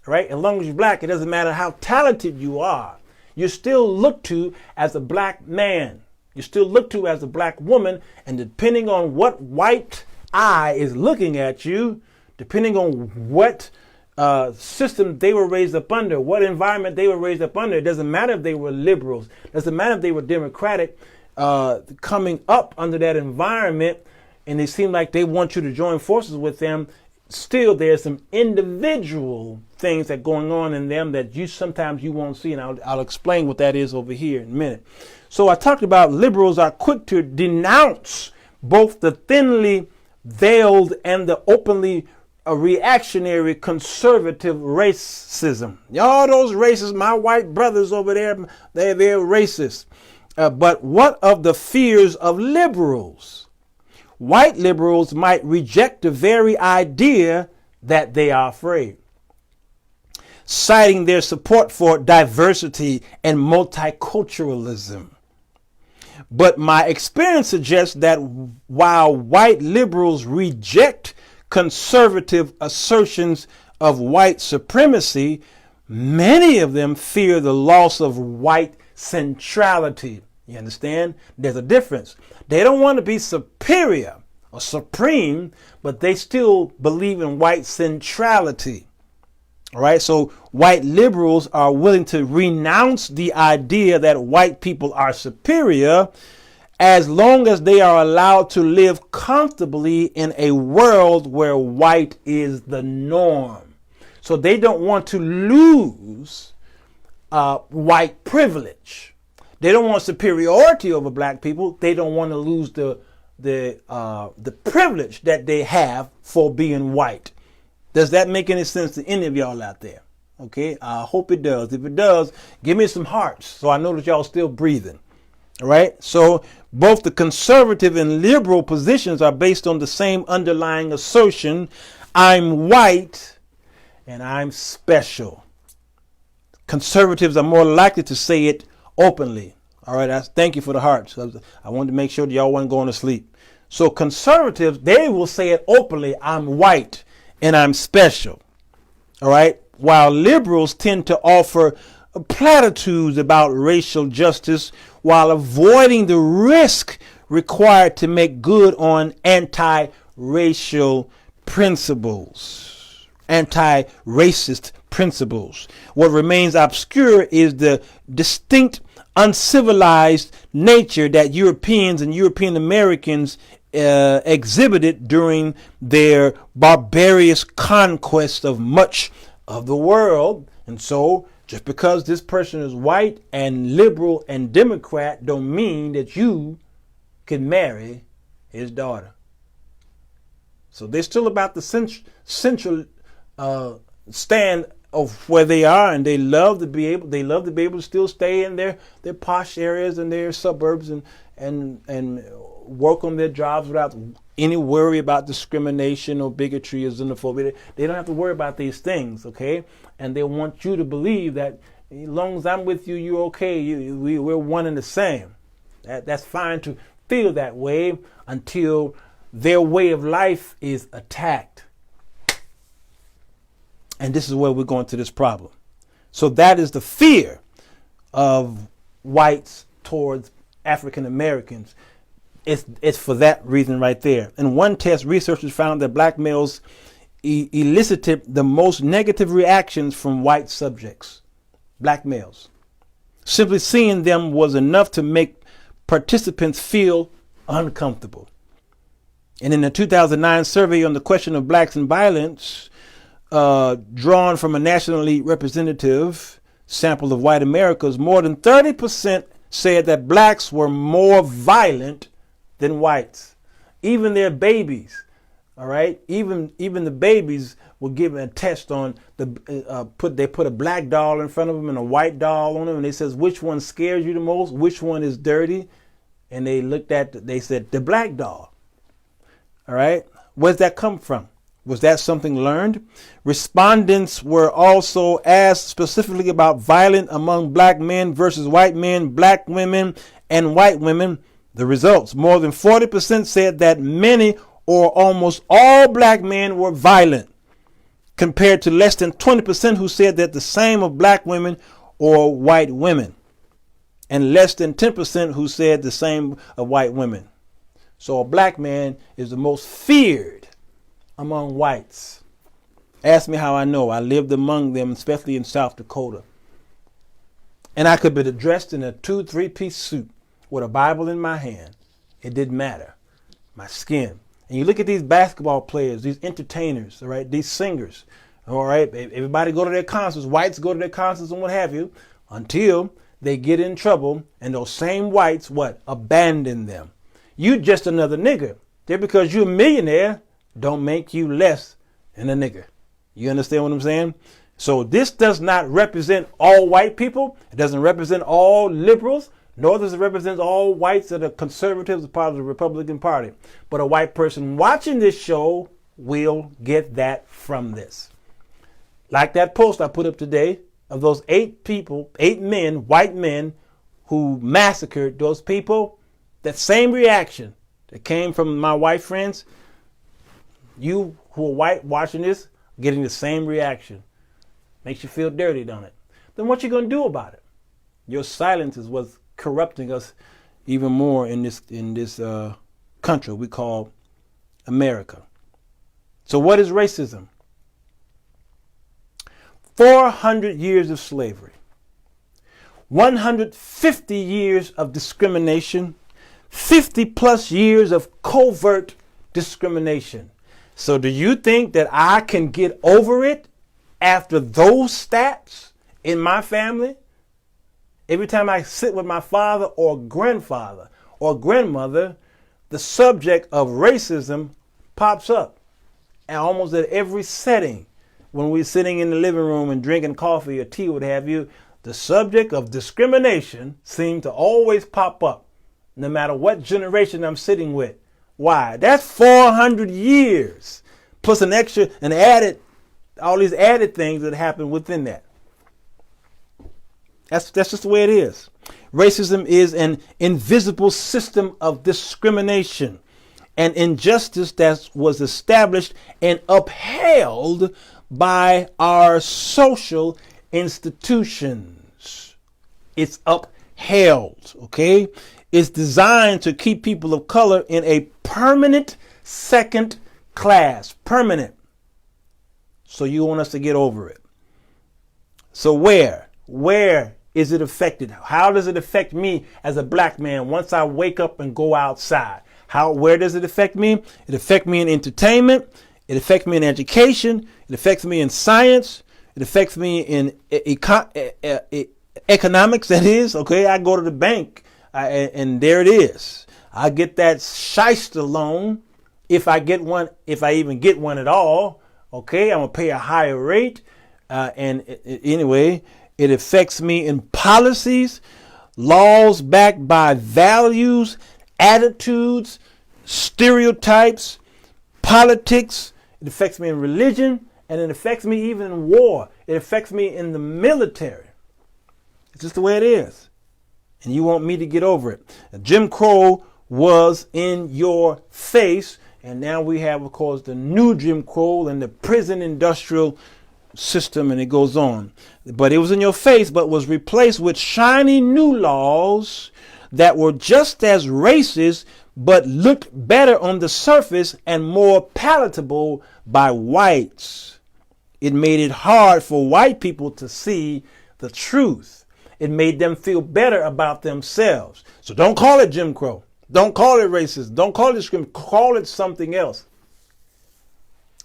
right? As long as you're black, it doesn't matter how talented you are. You're still looked to as a black man. You're still looked to as a black woman, and depending on what white eye is looking at you, depending on what system they were raised up under, what environment they were raised up under, it doesn't matter if they were liberals, it doesn't matter if they were Democratic, coming up under that environment, and they seem like they want you to join forces with them. Still, there's some individual things that going on in them that sometimes you won't see, and I'll explain what that is over here in a minute. So I talked about liberals are quick to denounce both the thinly veiled and the openly reactionary conservative racism. All those racists, my white brothers over there, they're racist. But what of the fears of liberals? White liberals might reject the very idea that they are afraid, citing their support for diversity and multiculturalism. But my experience suggests that while white liberals reject conservative assertions of white supremacy, many of them fear the loss of white centrality. You understand? There's a difference. They don't want to be superior or supreme, but they still believe in white centrality. All right. So white liberals are willing to renounce the idea that white people are superior as long as they are allowed to live comfortably in a world where white is the norm. So they don't want to lose white privilege. They don't want superiority over black people. They don't want to lose the privilege that they have for being white. Does that make any sense to any of y'all out there? Okay, I hope it does. If it does, give me some hearts so I know that y'all still breathing. All right. So both the conservative and liberal positions are based on the same underlying assertion: I'm white and I'm special. Conservatives are more likely to say it openly. All right. Thank you for the hearts. I wanted to make sure that y'all weren't going to sleep. So conservatives, they will say it openly: I'm white and I'm special. All right. While liberals tend to offer platitudes about racial justice while avoiding the risk required to make good on anti-racial principles, anti-racist principles. What remains obscure is the distinct uncivilized nature that Europeans and European Americans exhibited during their barbarous conquest of much of the world. And so just because this person is white and liberal and Democrat don't mean that you can marry his daughter. So they're still about the central stand of where they are, and they love to be able to still stay in their posh areas and their suburbs and work on their jobs without any worry about discrimination or bigotry or xenophobia. They don't have to worry about these things, okay? And they want you to believe that as long as I'm with you, you're okay. We're one and the same. That's fine to feel that way until their way of life is attacked. And this is where we're going to this problem. So that is the fear of whites towards African Americans. It's for that reason right there. In one test, researchers found that black males elicited the most negative reactions from white subjects, black males. Simply seeing them was enough to make participants feel uncomfortable. And in a 2009 survey on the question of blacks and violence, drawn from a nationally representative sample of white Americans, more than 30% said that blacks were more violent than whites. Even their babies, all right? Even the babies were given a test on they put a black doll in front of them and a white doll on them, and they says, which one scares you the most? Which one is dirty? And they said the black doll. All right? Where's that come from? Was that something learned? Respondents were also asked specifically about violence among black men versus white men, black women, and white women. The results: more than 40% said that many or almost all black men were violent, compared to less than 20% who said that the same of black women or white women, and less than 10% who said the same of white women. So a black man is the most feared among whites. Ask me how I know. I lived among them, especially in South Dakota. And I could be dressed in a 2-3-piece suit with a Bible in my hand. It didn't matter. My skin. And you look at these basketball players, these entertainers, all right, these singers, all right, everybody go to their concerts, whites go to their concerts and what have you, until they get in trouble and those same whites, abandon them. You just another nigger. Just because you're a millionaire don't make you less than a nigger. You understand what I'm saying? So this does not represent all white people. It doesn't represent all liberals, nor does it represent all whites that are conservatives, part of the Republican Party. But a white person watching this show will get that from this. Like that post I put up today of those 8 men, white men, who massacred those people. That same reaction that came from my white friends, you who are white watching this, getting the same reaction. Makes you feel dirty, don't it? Then what you going to do about it? Your silence is what's corrupting us even more in this country we call America. So what is racism? 400 years of slavery, 150 years of discrimination, 50 plus years of covert discrimination. So do you think that I can get over it after those stats in my family? Every time I sit with my father or grandfather or grandmother, the subject of racism pops up. And almost at every setting, when we're sitting in the living room and drinking coffee or tea, what have you, the subject of discrimination seems to always pop up, no matter what generation I'm sitting with. Why? That's 400 years plus an extra and added, all these added things that happen within that. That's just the way it is. Racism is an invisible system of discrimination and injustice that was established and upheld by our social institutions. It's upheld, okay? It's designed to keep people of color in a permanent second class. Permanent. So you want us to get over it. So where is it affected? How does it affect me as a black man once I wake up and go outside? Where does it affect me? It affects me in entertainment. It affects me in education. It affects me in science. It affects me in economics, that is. Okay, I go to the bank and there it is. I get that shyster loan if I get one, if I even get one at all. Okay, I'm going to pay a higher rate. Anyway, it affects me in policies, laws backed by values, attitudes, stereotypes, politics. It affects me in religion, and it affects me even in war. It affects me in the military. It's just the way it is. And you want me to get over it. Jim Crow was in your face, and now we have, of course, the new Jim Crow and the prison industrial system, and it goes on. But it was in your face, but was replaced with shiny new laws that were just as racist, but looked better on the surface and more palatable by whites. It made it hard for white people to see the truth. It made them feel better about themselves. So don't call it Jim Crow. Don't call it racist. Don't call it discrimination. Call it something else.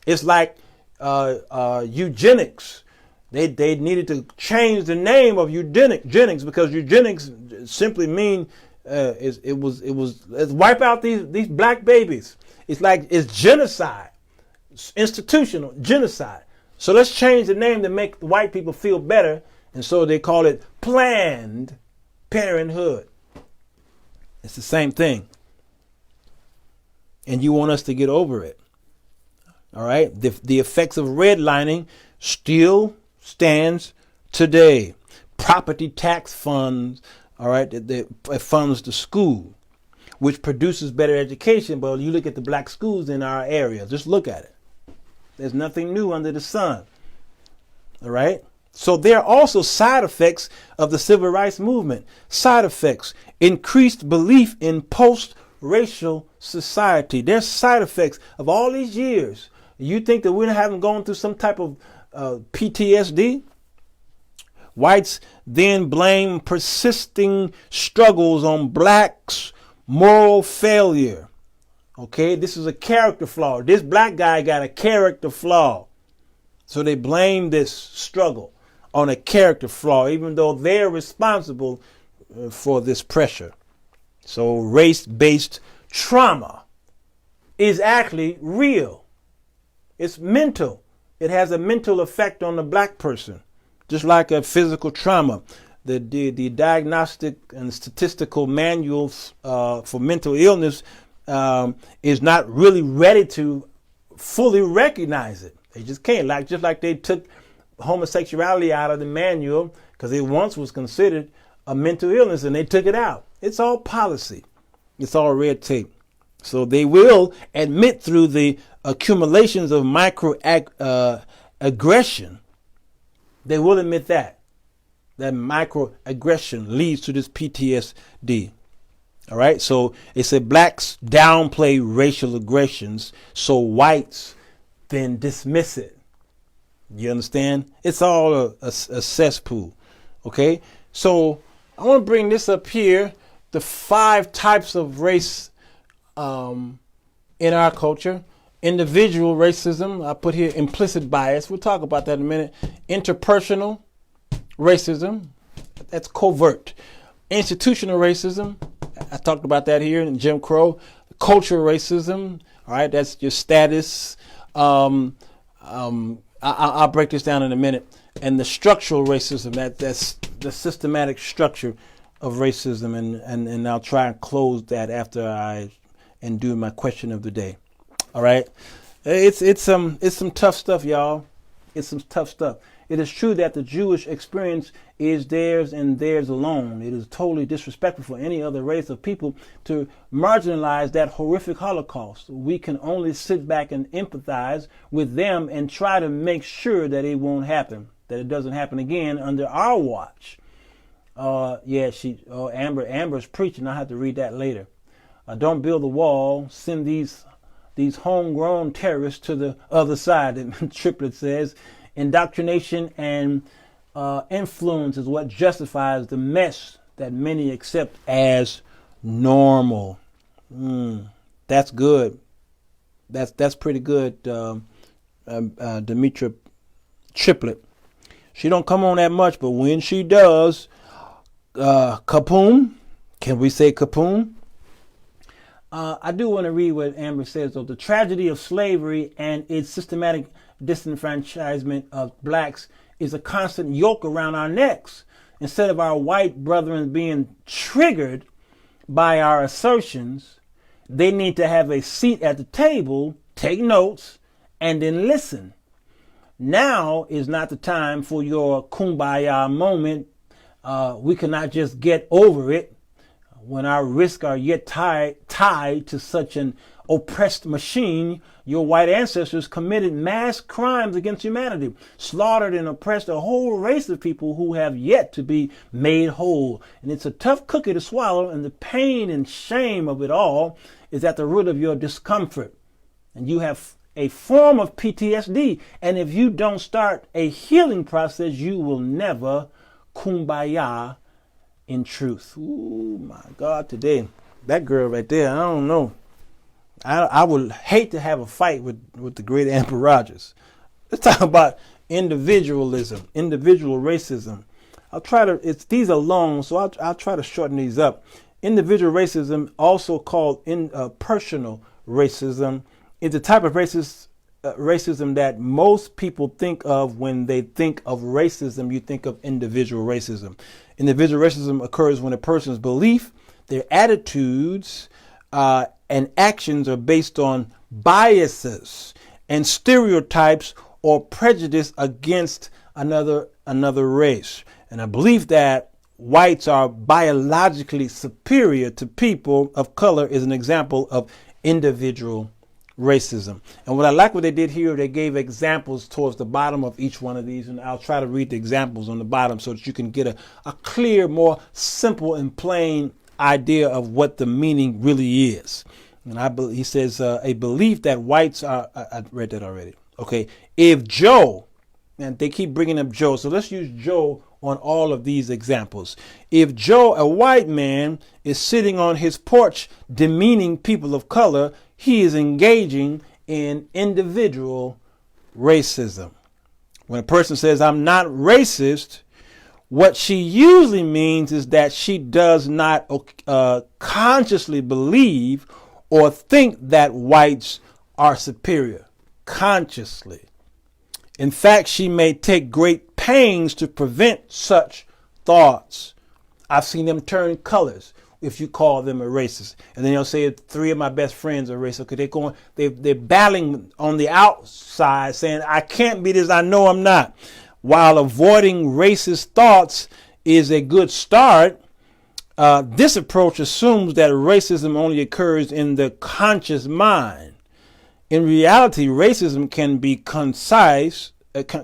It's like eugenics. They needed to change the name of eugenics because eugenics simply mean let's wipe out these black babies. It's genocide, it's institutional genocide. So let's change the name to make the white people feel better, and so they call it Planned Parenthood. It's the same thing, and you want us to get over it. All right, the effects of redlining still stands today. Property tax funds, all right, that funds the school, which produces better education. But you look at the black schools in our area, just look at it. There's nothing new under the sun. All right. So there are also side effects of the civil rights movement. Side effects: increased belief in post-racial society. There's side effects of all these years. You think that we haven't gone through some type of PTSD? Whites then blame persisting struggles on blacks' moral failure. Okay, this is a character flaw. This black guy got a character flaw. So they blame this struggle on a character flaw, even though they're responsible for this pressure. So race-based trauma is actually real. It's mental. It has a mental effect on the black person, just like a physical trauma. The diagnostic and statistical manuals for mental illness is not really ready to fully recognize it. They just can't. Just like they took homosexuality out of the manual because it once was considered a mental illness and they took it out. It's all policy. It's all red tape. So they will admit through the accumulations of microaggression, they will admit that microaggression leads to this PTSD. All right. So it said blacks downplay racial aggressions, so whites then dismiss it. You understand? It's all a cesspool. Okay. So I want to bring this up here. The 5 types of race in our culture. Individual racism. I put here implicit bias. We'll talk about that in a minute. Interpersonal racism. That's covert. Institutional racism. I talked about that here in Jim Crow. Cultural racism. All right. That's your status. I'll break this down in a minute. And the structural racism. That's the systematic structure of racism. And I'll try and close that after I do my question of the day. All right. It's some tough stuff, y'all. It's some tough stuff. It is true that the Jewish experience is theirs and theirs alone. It is totally disrespectful for any other race of people to marginalize that horrific Holocaust. We can only sit back and empathize with them and try to make sure that it won't happen, that it doesn't happen again under our watch. Amber's preaching. I'll have to read that later. Don't build a wall. Send these homegrown terrorists to the other side. And Triplet says, indoctrination and influence is what justifies the mess that many accept as normal. That's good. That's pretty good, Demetra Triplet. She don't come on that much, but when she does, kapoom. Can we say kapoom? I do want to read what Amber says, though. The tragedy of slavery and its systematic disenfranchisement of blacks is a constant yoke around our necks. Instead of our white brethren being triggered by our assertions, they need to have a seat at the table, take notes, and then listen. Now is not the time for your kumbaya moment. We cannot just get over it when our wrists are yet tied to such an oppressed machine. Your white ancestors committed mass crimes against humanity, slaughtered and oppressed a whole race of people who have yet to be made whole. And it's a tough cookie to swallow, and the pain and shame of it all is at the root of your discomfort. And you have a form of PTSD. And if you don't start a healing process, you will never kumbaya in truth. Ooh, my God, today. That girl right there, I don't know. I would hate to have a fight with the great Amber Rogers. Let's talk about individualism, individual racism. These are long, so I'll try to shorten these up. Individual racism, also called personal racism, is the type of racism that most people think of when they think of racism. You think of individual racism. Individual racism occurs when a person's belief, their attitudes, and actions are based on biases and stereotypes or prejudice against another race. And I believe that whites are biologically superior to people of color is an example of individual racism. And what I like what they did here, they gave examples towards the bottom of each one of these, and I'll try to read the examples on the bottom so that you can get a clear, more simple and plain idea of what the meaning really is. And he says a belief that whites are, I read that already. Okay. If Joe, and they keep bringing up Joe, so let's use Joe on all of these examples. If Joe, a white man, is sitting on his porch demeaning people of color, he is engaging in individual racism. When a person says, I'm not racist, what she usually means is that she does not consciously believe or think that whites are superior. Consciously. In fact, she may take great pains to prevent such thoughts. I've seen them turn colors if you call them a racist. And then they'll say 3 of my best friends are racist. Because they're battling on the outside saying, I can't be this, I know I'm not. While avoiding racist thoughts is a good start, this approach assumes that racism only occurs in the conscious mind. In reality, racism can be concise,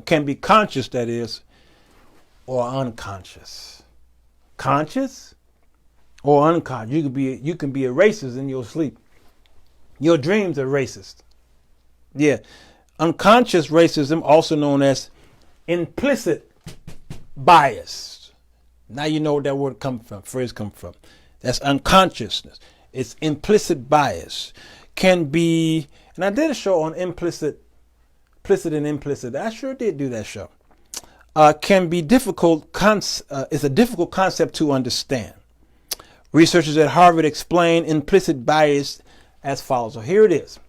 can be conscious, that is, or unconscious. Conscious or unconscious. You can be a racist in your sleep. Your dreams are racist. Yeah. Unconscious racism, also known as implicit bias. Now you know what that word phrase comes from. That's unconsciousness. It's implicit bias. Can be, and I did a show on implicit and implicit. I sure did do that show. Can be difficult. It's a difficult concept to understand. Researchers at Harvard explain implicit bias as follows. So here it is.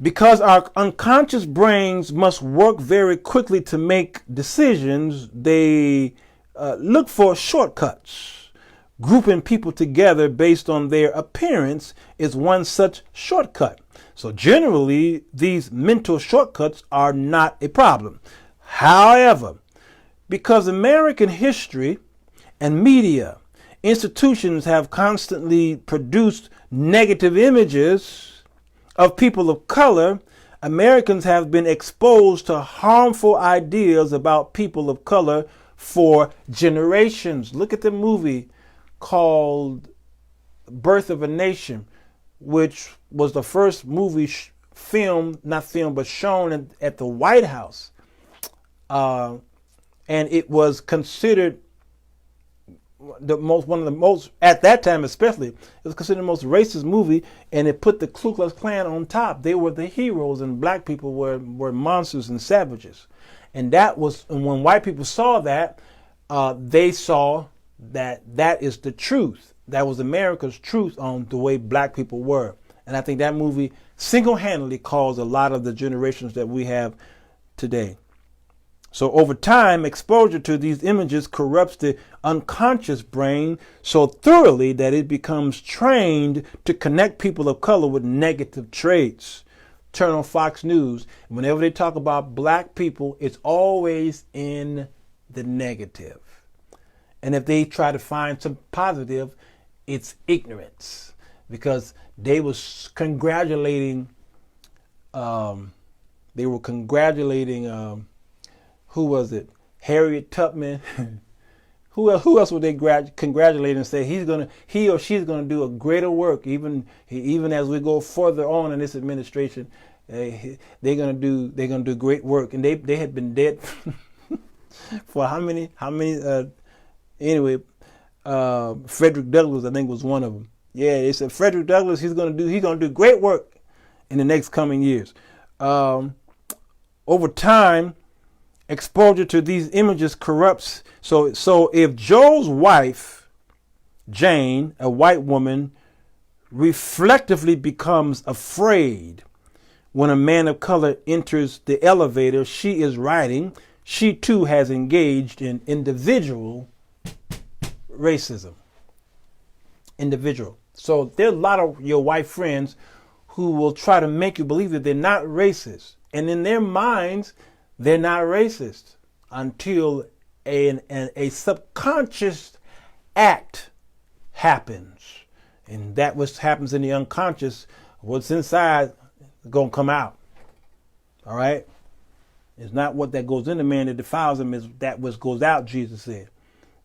Because our unconscious brains must work very quickly to make decisions, they look for shortcuts. Grouping people together based on their appearance is one such shortcut. So generally, these mental shortcuts are not a problem. However, because American history and media institutions have constantly produced negative images of people of color, Americans have been exposed to harmful ideas about people of color for generations. Look at the movie called Birth of a Nation, which was the first movie shown at the White House. And it was considered one of the most, at that time especially, it was considered the most racist movie, and it put the Ku Klux Klan on top. They were the heroes, and black people were monsters and savages. And when white people saw that, they saw that is the truth. That was America's truth on the way black people were. And I think that movie single-handedly caused a lot of the generations that we have today. So over time, exposure to these images corrupts the unconscious brain so thoroughly that it becomes trained to connect people of color with negative traits. Turn on Fox News. Whenever they talk about black people, it's always in the negative. And if they try to find some positive, it's ignorance. Because they was congratulating, who was it? Harriet Tubman. Who else would they congratulate and say he or she's gonna do a greater work even as we go further on in this administration? They're gonna do great work, and they had been dead for how many? Anyway, Frederick Douglass, I think, was one of them. Yeah, they said Frederick Douglass, he's gonna do great work in the next coming years. Over time, exposure to these images corrupts. So if Joe's wife, Jane, a white woman, reflectively becomes afraid when a man of color enters the elevator she is riding, she too has engaged in individual racism. Individual. So there's a lot of your white friends who will try to make you believe that they're not racist. And in their minds, they're not racist until a subconscious act happens. And that what happens in the unconscious, what's inside is going to come out. All right? It's not what that goes in the man that defiles him, it's that what goes out, Jesus said.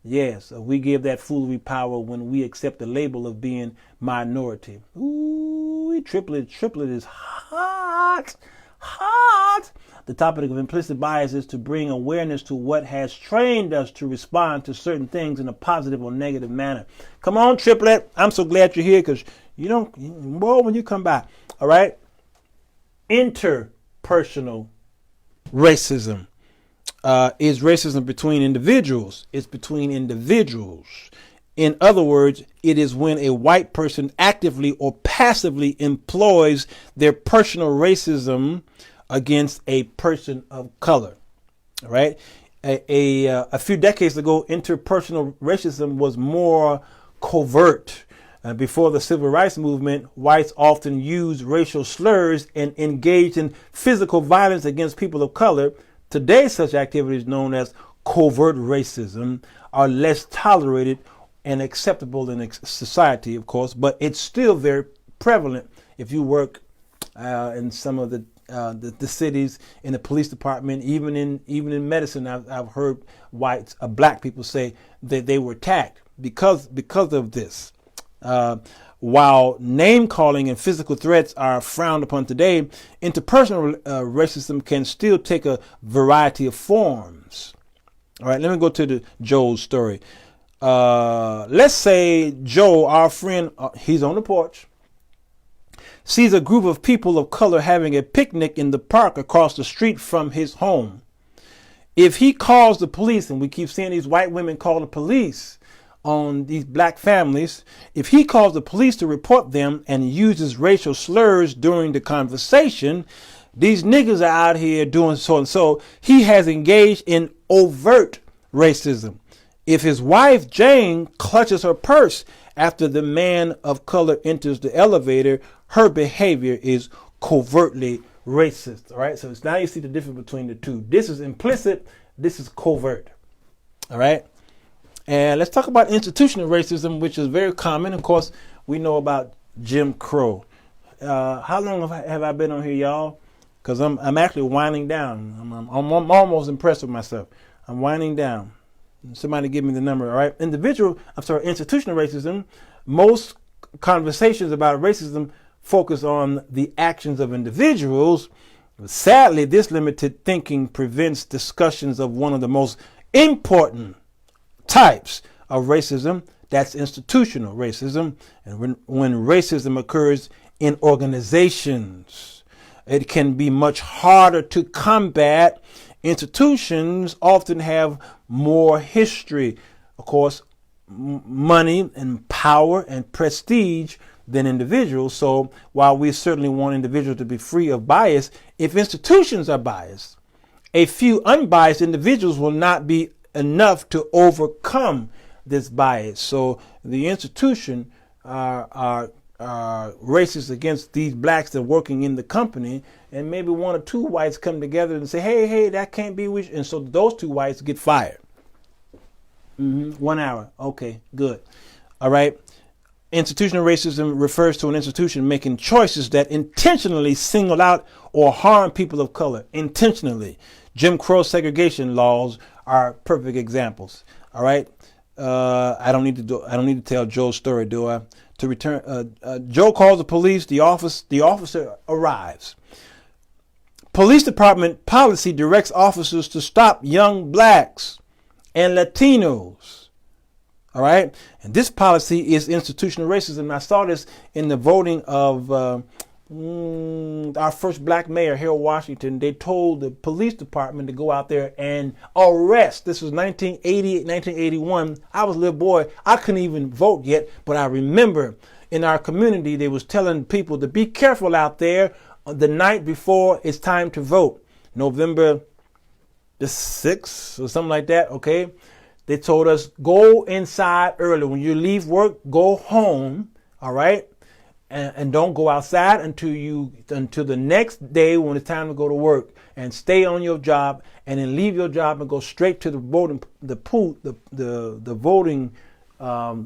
Yes, we give that foolery power when we accept the label of being minority. Ooh, triplet is hot. The topic of implicit bias is to bring awareness to what has trained us to respond to certain things in a positive or negative manner. Come on, triplet. I'm so glad you're here because when you come by. All right. Interpersonal racism is racism between individuals. It's between individuals. In other words, it is when a white person actively or passively employs their personal racism against a person of color. All right. A few decades ago, interpersonal racism was more covert. Before the civil rights movement, whites often used racial slurs and engaged in physical violence against people of color. Today, such activities, known as covert racism, are less tolerated and acceptable in society, of course, but it's still very prevalent if you work in some of the cities, in the police department, even in medicine. I've heard black people say that they were attacked because of this. While name calling and physical threats are frowned upon today, interpersonal racism can still take a variety of forms. All right, let me go to Joe's story. Let's say Joe, our friend, he's on the porch, sees a group of people of color having a picnic in the park across the street from his home. If he calls the police, and we keep seeing these white women call the police on these black families, if he calls the police to report them and uses racial slurs during the conversation, these niggas are out here doing so and so. He has engaged in overt racism. If his wife, Jane, clutches her purse after the man of color enters the elevator, her behavior is covertly racist. All right. So it's now you see the difference between the two. This is implicit. This is covert. All right. And let's talk about institutional racism, which is very common. Of course, we know about Jim Crow. How long have I been on here, y'all? Because I'm actually winding down. I'm almost impressed with myself. I'm winding down. Somebody give me the number. All right. Institutional racism. Most conversations about racism focus on the actions of individuals. Sadly, this limited thinking prevents discussions of one of the most important types of racism. That's institutional racism. And when racism occurs in organizations, it can be much harder to combat. Institutions often have more history, of course, money and power and prestige than individuals. So while we certainly want individuals to be free of bias, if institutions are biased, a few unbiased individuals will not be enough to overcome this bias. So the institution are racist against these blacks that are working in the company, and maybe one or two whites come together and say, hey, that can't be we. And so those two whites get fired. 1 hour. Okay, good. All right. Institutional racism refers to an institution making choices that intentionally single out or harm people of color. Intentionally. Jim Crow segregation laws are perfect examples. All right. I don't need to tell Joe's story, do I? To return, Joe calls the police. The officer arrives. Police department policy directs officers to stop young blacks and Latinos. All right. And this policy is institutional racism. I saw this in the voting of our first black mayor, Harold Washington. They told the police department to go out there and arrest. This was 1980, 1981. I was a little boy. I couldn't even vote yet, but I remember in our community, they was telling people to be careful out there the night before it's time to vote. November the 6th or something like that. Okay. They told us, go inside early. When you leave work, go home. All right. And don't go outside until the next day when it's time to go to work, and stay on your job, and then leave your job and go straight to the voting, the voting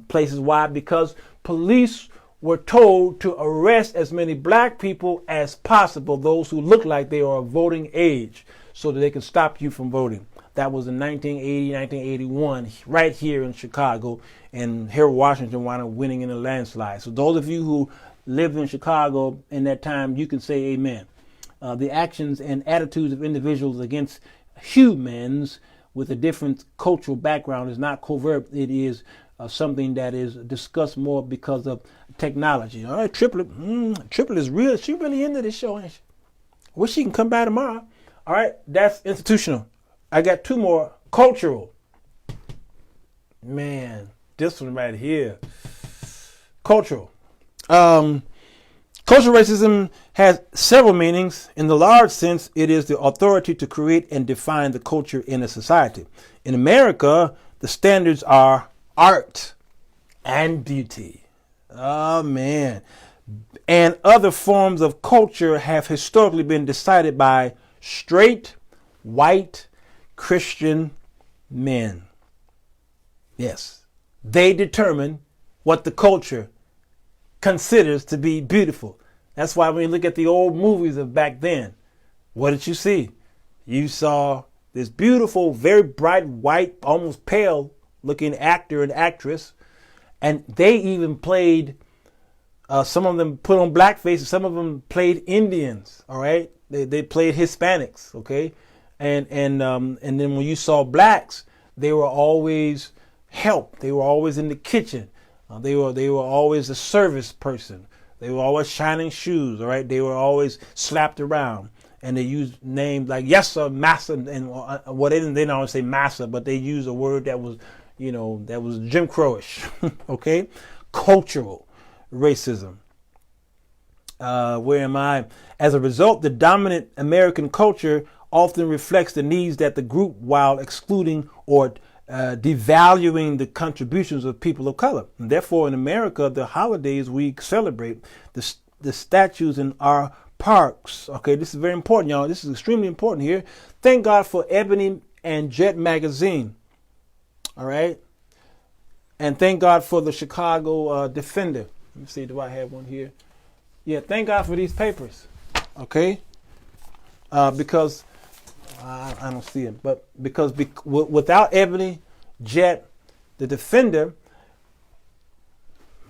places. Why? Because police were told to arrest as many black people as possible, those who look like they are of voting age, so that they can stop you from voting. That was in 1980, 1981, right here in Chicago, and Harold Washington wound up winning in a landslide. So those of you who lived in Chicago in that time, you can say amen. The actions and attitudes of individuals against humans with a different cultural background is not covert. It is something that is discussed more because of technology. All right, Triplet is real. She really into this show, ain't she? Wish she can come by tomorrow. All right, that's institutional. I got two more. Cultural. Man, this one right here. Cultural. Cultural racism has several meanings. In the large sense, it is the authority to create and define the culture in a society. In America, the standards are art and beauty. Oh, man. And other forms of culture have historically been decided by straight, white, Christian men. Yes. They determine what the culture considers to be beautiful. That's why when you look at the old movies of back then, what did you see? You saw this beautiful, very bright, white, almost pale looking actor and actress And they even played, some of them put on blackface, and some of them played Indians, all right? They played Hispanics, okay? And then when you saw blacks, they were always help. They were always in the kitchen. They were always a service person. They were always shining shoes, all right? They were always slapped around. And they used names like yes sir, massa, and well, they didn't always say massa, but they used a word that was, that was Jim Crowish, okay? Cultural racism. Where am I? As a result, the dominant American culture often reflects the needs that the group, while excluding or devaluing the contributions of people of color. And therefore, in America, the holidays we celebrate, the statues in our parks. Okay, this is very important, y'all. This is extremely important here. Thank God for Ebony and Jet magazine. All right. And thank God for the Chicago Defender. Let me see, do I have one here? Yeah, thank God for these papers. Okay. Because I don't see it, but because without Ebony, Jet, the Defender,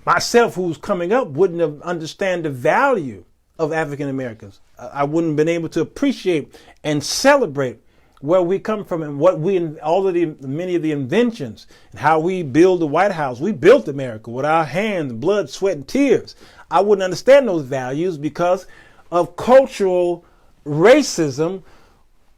myself, who's coming up, wouldn't have understand the value of African Americans. I wouldn't have been able to appreciate and celebrate where we come from and what many of the inventions and how we build the White House. We built America with our hands, blood, sweat, and tears. I wouldn't understand those values because of cultural racism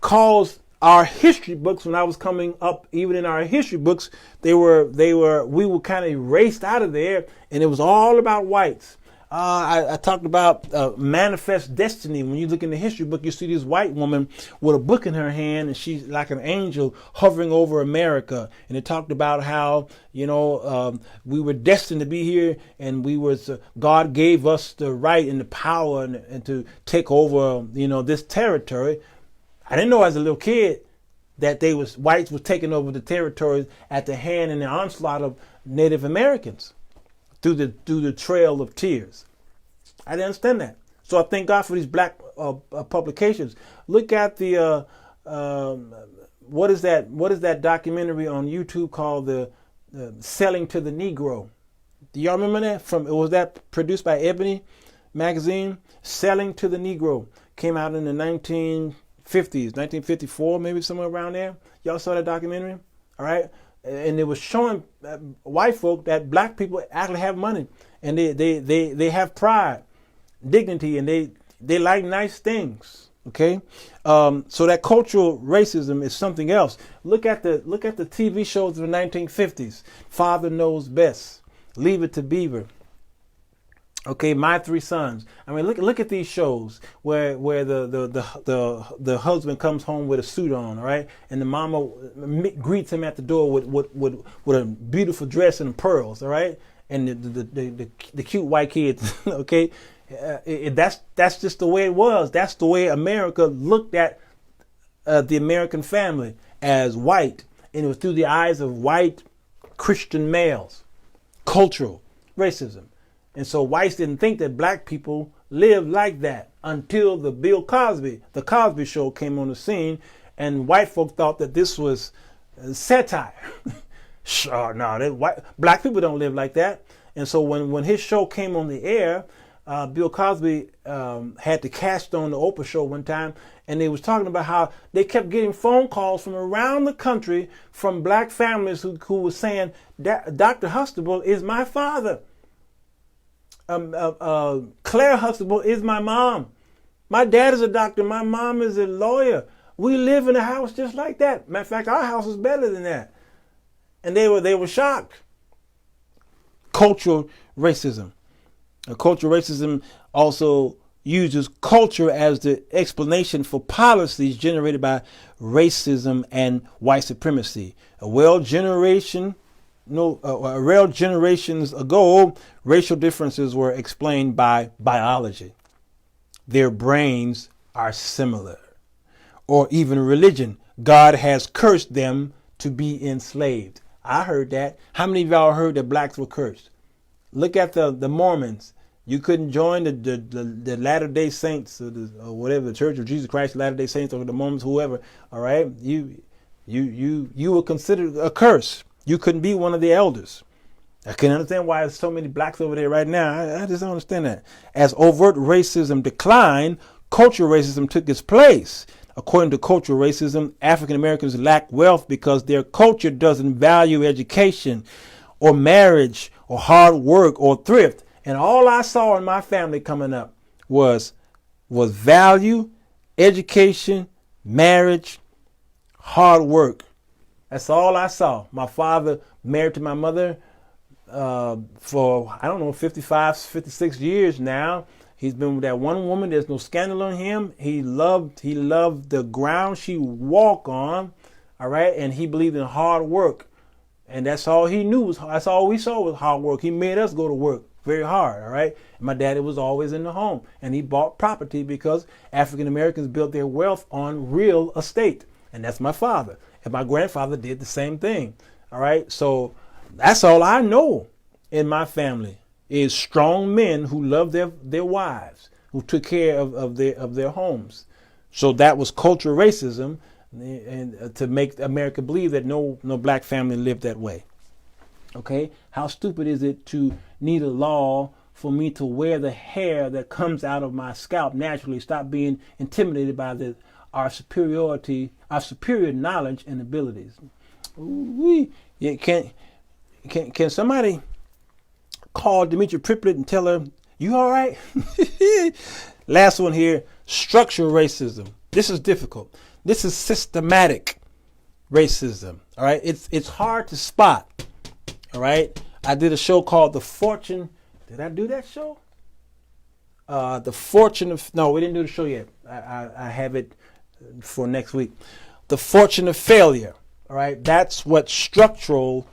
caused our history books. When I was coming up, even in our history books, we were kind of erased out of there, and it was all about whites. I talked about manifest destiny. When you look in the history book, you see this white woman with a book in her hand, and she's like an angel hovering over America. And it talked about how, we were destined to be here, and God gave us the right and the power and to take over, this territory. I didn't know as a little kid that whites was taking over the territories at the hand and the onslaught of Native Americans through the trail of tears. I didn't understand that. So I thank God for these black publications. Look at the what is that documentary on YouTube called the Selling to the Negro? Do y'all remember that? Was that produced by Ebony magazine? Selling to the Negro came out in the 1950s, 1954, maybe somewhere around there. Y'all saw that documentary? All right. And it was showing white folk that black people actually have money, and they have pride, dignity, and they like nice things. Okay, so that cultural racism is something else. Look at the TV shows of the 1950s. Father Knows Best, Leave It to Beaver. Okay, My Three Sons. I mean, look at these shows where the husband comes home with a suit on, all right, and the mama greets him at the door with a beautiful dress and pearls, all right, and the cute white kids. Okay, that's just the way it was. That's the way America looked at the American family as white, and it was through the eyes of white Christian males. Cultural racism. And so whites didn't think that black people lived like that until the Cosby Show came on the scene, and white folk thought that this was satire. Sure, no, black people don't live like that. And so when his show came on the air, Bill Cosby had to cast on the Oprah show one time, and they was talking about how they kept getting phone calls from around the country from black families who were saying, Dr. Huxtable is my father. Claire Huxtable is my mom. My dad is a doctor. My mom is a lawyer. We live in a house just like that. Matter of fact, our house is better than that. And they were shocked. Cultural racism. Cultural racism also uses culture as the explanation for policies generated by racism and white supremacy. Real generations ago, racial differences were explained by biology. Their brains are similar. Or even religion. God has cursed them to be enslaved. I heard that. How many of y'all heard that blacks were cursed? Look at the Mormons. You couldn't join the Latter-day Saints or whatever, the Church of Jesus Christ, Latter-day Saints, or the Mormons, whoever. All right, you were considered a curse. You couldn't be one of the elders. I can understand why there's so many blacks over there right now. I just don't understand that. As overt racism declined, cultural racism took its place. According to cultural racism, African Americans lack wealth because their culture doesn't value education or marriage or hard work or thrift. And all I saw in my family coming up was value, education, marriage, hard work. That's all I saw. My father married to my mother for, I don't know, 55, 56 years now. He's been with that one woman. There's no scandal on him. He loved the ground she walked on. All right. And he believed in hard work. And that's all he knew. That's all we saw was hard work. He made us go to work very hard. All right. And my daddy was always in the home, and he bought property because African Americans built their wealth on real estate. And that's my father. And my grandfather did the same thing. All right. So that's all I know in my family is strong men who loved their wives, who took care of their homes. So that was cultural racism, and to make America believe that no black family lived that way. Okay. How stupid is it to need a law for me to wear the hair that comes out of my scalp naturally? Stop being intimidated by our superior knowledge and abilities. Yeah, can somebody call Demetria Priplet and tell her, you all right? Last one here, structural racism. This is difficult. This is systematic racism. All right. It's hard to spot. All right. I did a show called The Fortune. Did I do that show? The Fortune of, no, we didn't do the show yet. I have it for next week. The Fortune of Failure. All right. That's what structural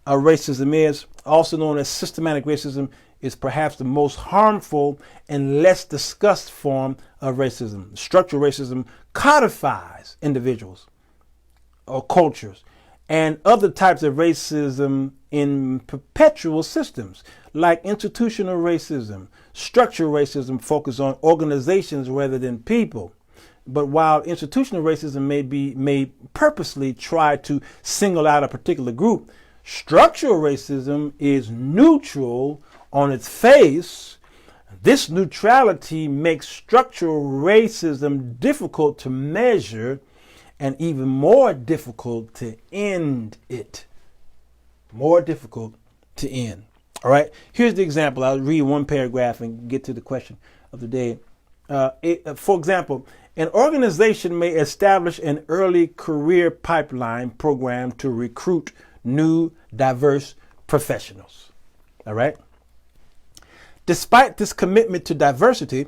racism is. Also known as systematic racism is perhaps the most harmful and less discussed form of racism. Structural racism codifies individuals or cultures and other types of racism in perpetual systems, like institutional racism. Structural racism focuses on organizations rather than people. But while institutional racism may purposely try to single out a particular group, structural racism is neutral on its face. This neutrality makes structural racism difficult to measure and even more difficult to end it. More difficult to end. All right. Here's the example. I'll read one paragraph and get to the question of the day. For example, an organization may establish an early career pipeline program to recruit new, diverse professionals. All right. Despite this commitment to diversity,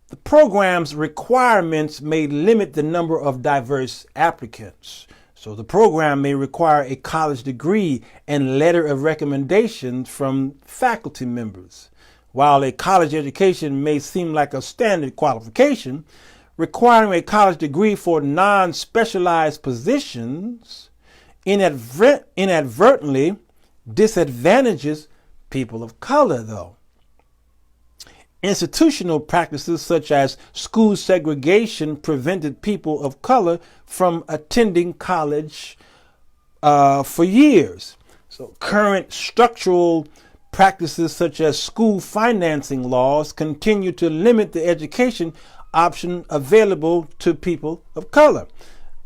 the program's requirements may limit the number of diverse applicants. So the program may require a college degree and letter of recommendation from faculty members. While a college education may seem like a standard qualification, requiring a college degree for non-specialized positions inadvertently disadvantages people of color, though. Institutional practices such as school segregation prevented people of color from attending college for years. So current structural practices such as school financing laws continue to limit the education option available to people of color.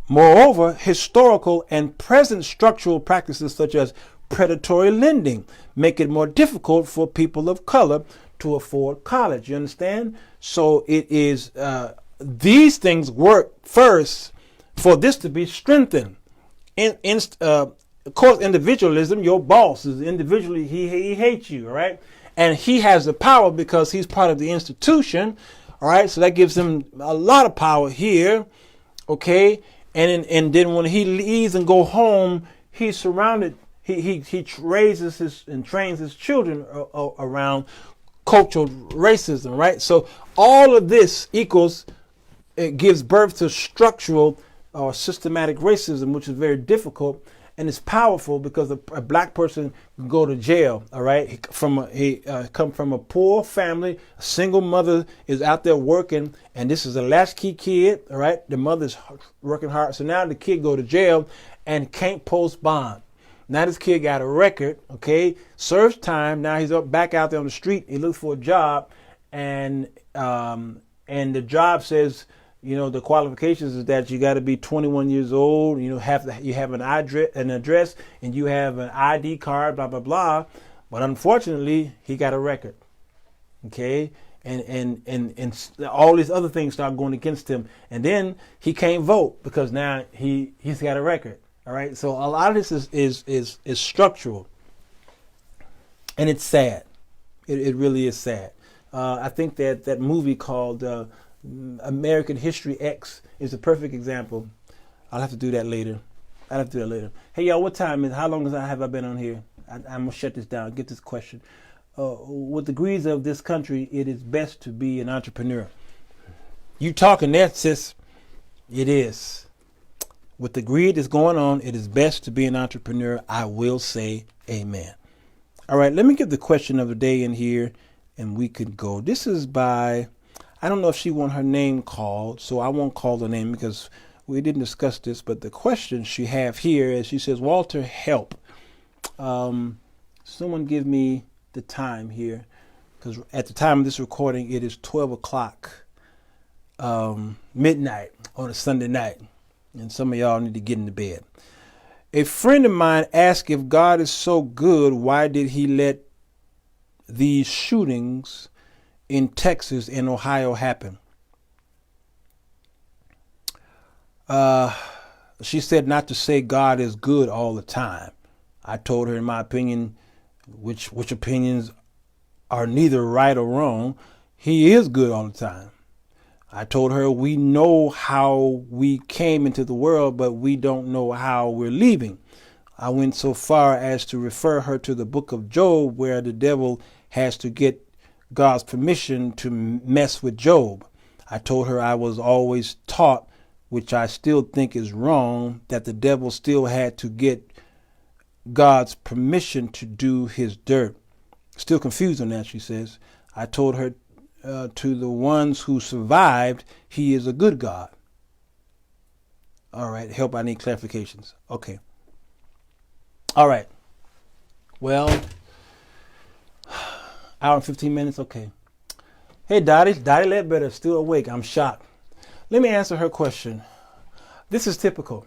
Moreover, historical and present structural practices such as predatory lending make it more difficult for people of color to afford college. You understand? So it is, these things work first for this to be strengthened. Of course, individualism, your boss is individually, he hates you, all right? And he has the power because he's part of the institution, all right? So that gives him a lot of power here, okay? And then when he leaves and go home, he's surrounded, he raises and trains his children around cultural racism, right? So all of this it gives birth to structural or systematic racism, which is very difficult and it's powerful because a black person can go to jail, all right? He come from a poor family, a single mother is out there working, and this is a latchkey kid, all right? The mother's working hard, so now the kid go to jail and can't post bond. Now this kid got a record, okay, serves time. Now he's back out there on the street. He looks for a job, and the job says, the qualifications is that you got to be 21 years old. You have an address, and you have an ID card, blah blah blah. But unfortunately, he got a record, okay, and all these other things start going against him, and then he can't vote because now he's got a record. All right, so a lot of this is structural, and it's sad. It really is sad. I think that movie called American History X is a perfect example. I'll have to do that later. Hey, y'all, what time is? How long have I been on here? I'm gonna shut this down. Get this question. With the degrees of this country, it is best to be an entrepreneur. You talking there, sis? It is. With the greed that's going on, it is best to be an entrepreneur. I will say amen. All right, let me get the question of the day in here, and we could go. This is by, I don't know if she want her name called, so I won't call the name because we didn't discuss this. But the question she have here is, she says, Walter, help. Someone give me the time here, because at the time of this recording, it is 12 o'clock, midnight on a Sunday night. And some of y'all need to get into bed. A friend of mine asked, if God is so good, why did he let these shootings in Texas and Ohio happen? She said not to say God is good all the time. I told her, in my opinion, which opinions are neither right or wrong, he is good all the time. I told her, we know how we came into the world, but we don't know how we're leaving. I went so far as to refer her to the book of Job, where the devil has to get God's permission to mess with Job. I told her I was always taught, which I still think is wrong, that the devil still had to get God's permission to do his dirt. Still confused on that, she says. I told her, to the ones who survived, he is a good God. All right, help, I need clarifications. Okay. All right. Well, hour and 15 minutes, okay. Hey, Dottie Ledbetter, still awake. I'm shocked. Let me answer her question. This is typical.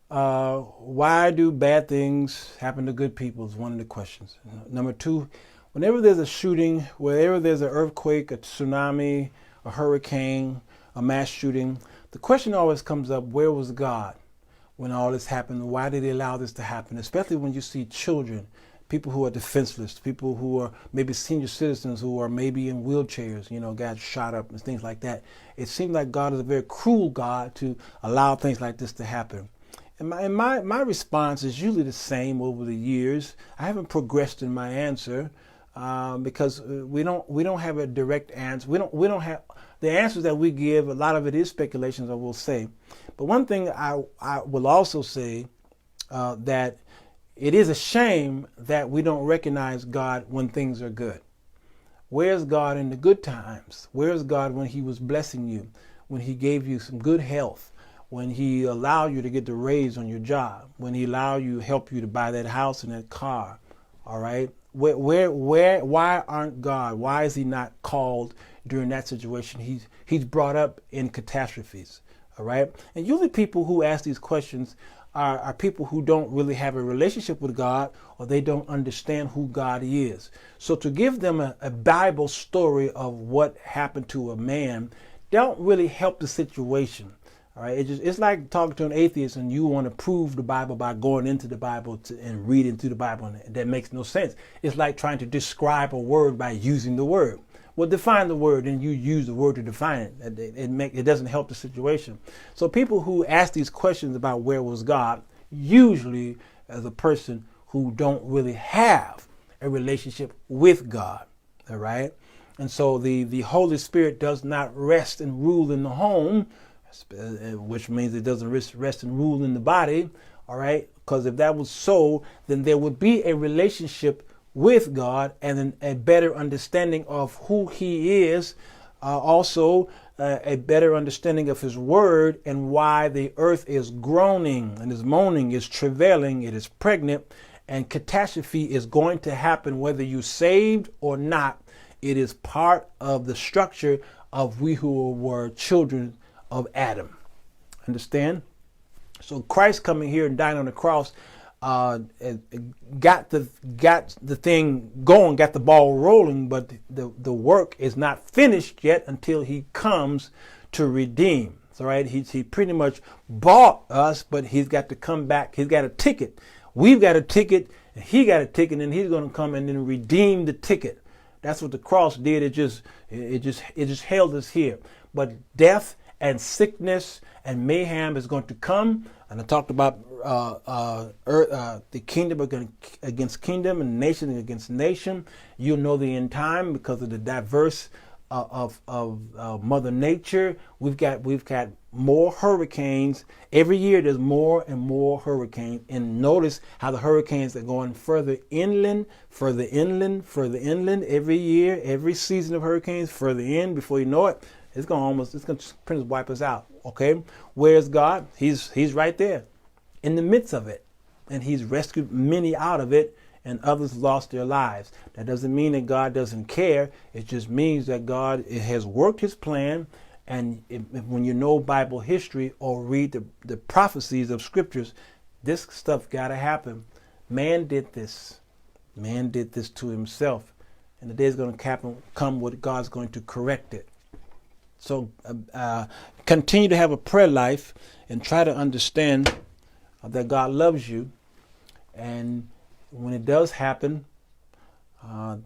Why do bad things happen to good people is one of the questions. Number two, whenever there's a shooting, whenever there's an earthquake, a tsunami, a hurricane, a mass shooting, the question always comes up, where was God when all this happened? Why did he allow this to happen? Especially when you see children, people who are defenseless, people who are maybe senior citizens who are maybe in wheelchairs, got shot up and things like that. It seems like God is a very cruel God to allow things like this to happen. And my response is usually the same over the years. I haven't progressed in my answer. Because we don't have a direct answer. We don't have the answers that we give. A lot of it is speculations, I will say. But one thing I will also say, that it is a shame that we don't recognize God when things are good. Where's God in the good times? Where's God when he was blessing you, when he gave you some good health, when he allowed you to get the raise on your job, when he allowed you, help you to buy that house and that car? All right. Why aren't God? Why is he not called during that situation? He's brought up in catastrophes. All right. And usually people who ask these questions are people who don't really have a relationship with God, or they don't understand who God is. So to give them a Bible story of what happened to a man don't really help the situation. All right, it's like talking to an atheist and you want to prove the Bible by going into the Bible and reading through the Bible, and that makes no sense. It's like trying to describe a word by using the word. Well, define the word and you use the word to define it. It doesn't help the situation. So people who ask these questions about where was God, usually as a person who don't really have a relationship with God. All right, and so the Holy Spirit does not rest and rule in the home, which means it doesn't rest and rule in the body. All right, because if that was so, then there would be a relationship with God and a better understanding of who he is. Also, a better understanding of his word and why the earth is groaning and is moaning, is travailing, it is pregnant, and catastrophe is going to happen whether you're saved or not. It is part of the structure of we who were children of Adam. Understand? So Christ coming here and dying on the cross got the thing going, got the ball rolling, but the work is not finished yet until he comes to redeem. So right, he pretty much bought us, but he's got to come back. He's got a ticket. We've got a ticket, and he got a ticket, and he's going to come and then redeem the ticket. That's what the cross did. It just held us here. But death and sickness and mayhem is going to come. And I talked about the kingdom against kingdom and nation against nation. You'll know the end time because of the diverse of Mother Nature. We've got more hurricanes every year. There's more and more hurricanes, and notice how the hurricanes are going further inland, further inland, further inland every year. Every season of hurricanes further in. Before you know it, it's going to pretty much wipe us out. Okay, where's God? He's right there in the midst of it, and he's rescued many out of it, and others lost their lives. That doesn't mean that God doesn't care. It just means that God has worked his plan. And when you know Bible history or read the prophecies of scriptures, this stuff got to happen. Man did this. Man did this to himself. And the day is going to come when God's going to correct it. So continue to have a prayer life and try to understand that God loves you. And when it does happen,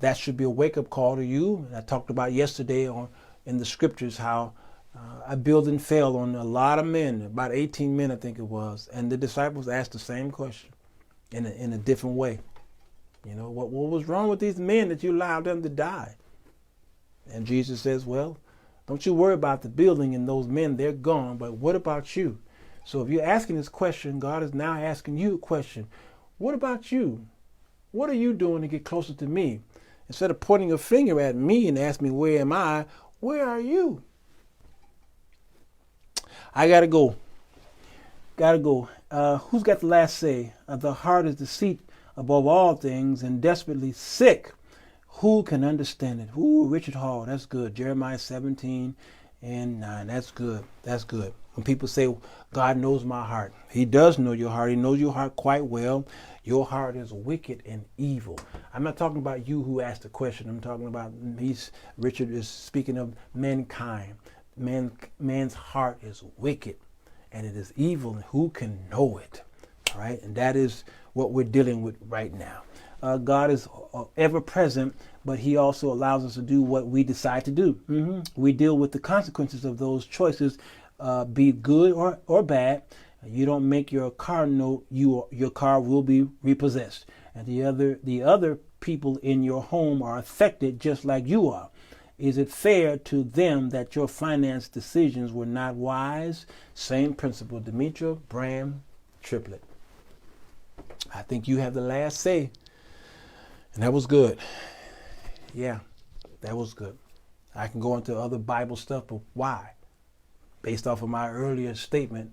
that should be a wake-up call to you. I talked about yesterday in the scriptures how a building fell on a lot of men, about 18 men I think it was, and the disciples asked the same question in a different way. You know, what was wrong with these men that you allowed them to die? And Jesus says, well, don't you worry about the building and those men, they're gone, but what about you? So if you're asking this question, God is now asking you a question. What about you? What are you doing to get closer to me? Instead of pointing a finger at me and asking me, where am I? Where are you? I got to go. Who's got the last say? The heart is deceit above all things and desperately sick. Who can understand it? Ooh, Richard Hall, that's good. Jeremiah 17:9, that's good. That's good. When people say, God knows my heart, he does know your heart. He knows your heart quite well. Your heart is wicked and evil. I'm not talking about you who asked the question. I'm talking about, Richard is speaking of mankind. Man's heart is wicked and it is evil, and who can know it? All right, and that is what we're dealing with right now. God is ever present, but he also allows us to do what we decide to do. We deal with the consequences of those choices, be good or bad. You don't make your car note, your car will be repossessed, and the other people in your home are affected just like you are. Is it fair to them that your finance decisions were not wise? Same principle. Demetra, Bram, Triplet. I think you have the last say. And that was good. Yeah, that was good. I can go into other Bible stuff, but why? Based off of my earlier statement,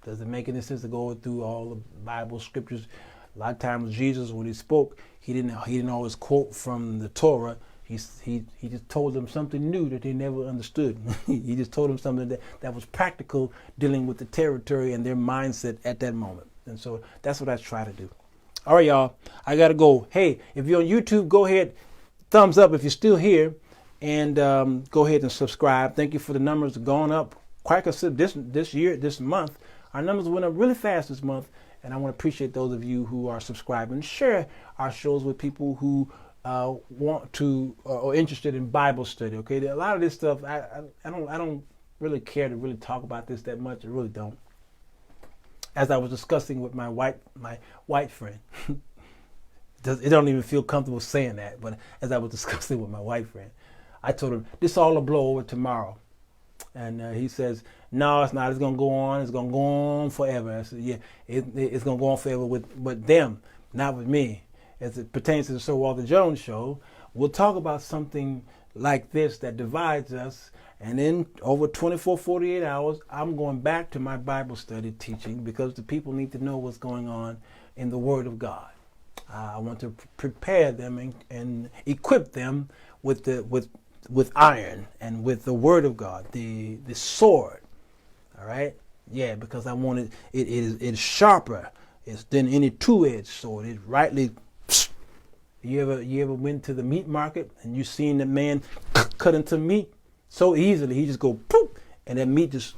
does it make any sense to go through all the Bible scriptures? A lot of times Jesus, when he spoke, he didn't always quote from the Torah. He just told them something new that they never understood. He just told them something that was practical, dealing with the territory and their mindset at that moment. And so that's what I try to do. All right, y'all, I got to go. Hey, if you're on YouTube, go ahead, thumbs up if you're still here, and go ahead and subscribe. Thank you for the numbers going up quite considerably this month. Our numbers went up really fast this month, and I want to appreciate those of you who are subscribing. Share our shows with people who want to or interested in Bible study. Okay, a lot of this stuff I don't really care to really talk about this that much. I really don't. As I was discussing with my white friend, it don't even feel comfortable saying that. But as I was discussing with my white friend, I told him this all will blow over tomorrow, and he says, "No, it's not. It's gonna go on. It's gonna go on forever." I said, "Yeah, it's gonna go on forever with them, not with me." As it pertains to the Sirwalterj show, we'll talk about something like this that divides us. And then over 24, 48 hours, I'm going back to my Bible study teaching because the people need to know what's going on in the Word of God. I want to prepare them and equip them with iron and with the Word of God, the sword. All right? Yeah, because I want it is sharper than any two-edged sword. It rightly. You ever went to the meat market and you seen the man cut into meat so easily? He just go poof, and that meat just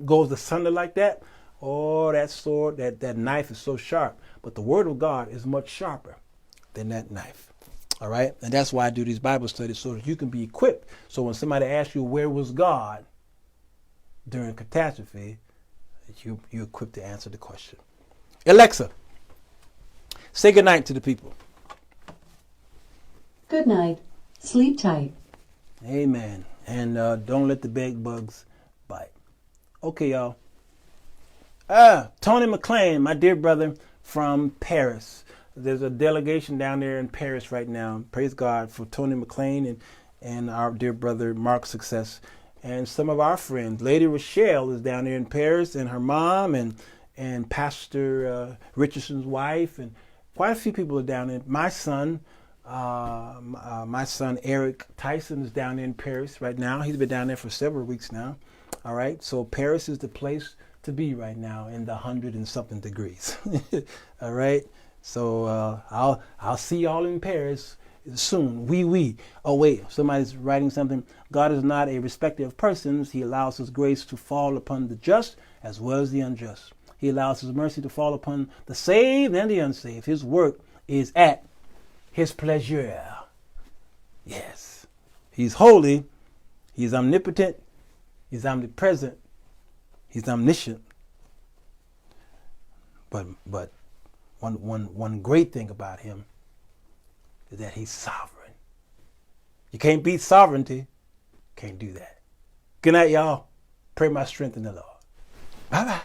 goes asunder like that. Oh, that sword, that knife is so sharp. But the Word of God is much sharper than that knife. All right? And that's why I do these Bible studies, so that you can be equipped. So when somebody asks you, where was God during catastrophe, you're equipped to answer the question. Alexa, say good night to the people. Good night. Sleep tight. Amen. And don't let the bed bugs bite. Okay, y'all. Tony McLean, my dear brother from Paris. There's a delegation down there in Paris right now. Praise God for Tony McLean and our dear brother Mark Success. And some of our friends. Lady Rochelle is down there in Paris, and her mom and Pastor Richardson's wife, and quite a few people are down there. My son Eric Tyson is down there in Paris right now. He's been down there for several weeks now. All right, so Paris is the place to be right now in the 100 and something degrees. All right, so I'll see y'all in Paris soon. Oui. Oh wait, somebody's writing something. God is not a respecter of persons. He allows His grace to fall upon the just as well as the unjust. He allows His mercy to fall upon the saved and the unsaved. His work is at His pleasure. Yes. He's holy. He's omnipotent. He's omnipresent. He's omniscient. But one great thing about Him is that He's sovereign. You can't beat sovereignty. Can't do that. Good night, y'all. Pray my strength in the Lord. Bye-bye.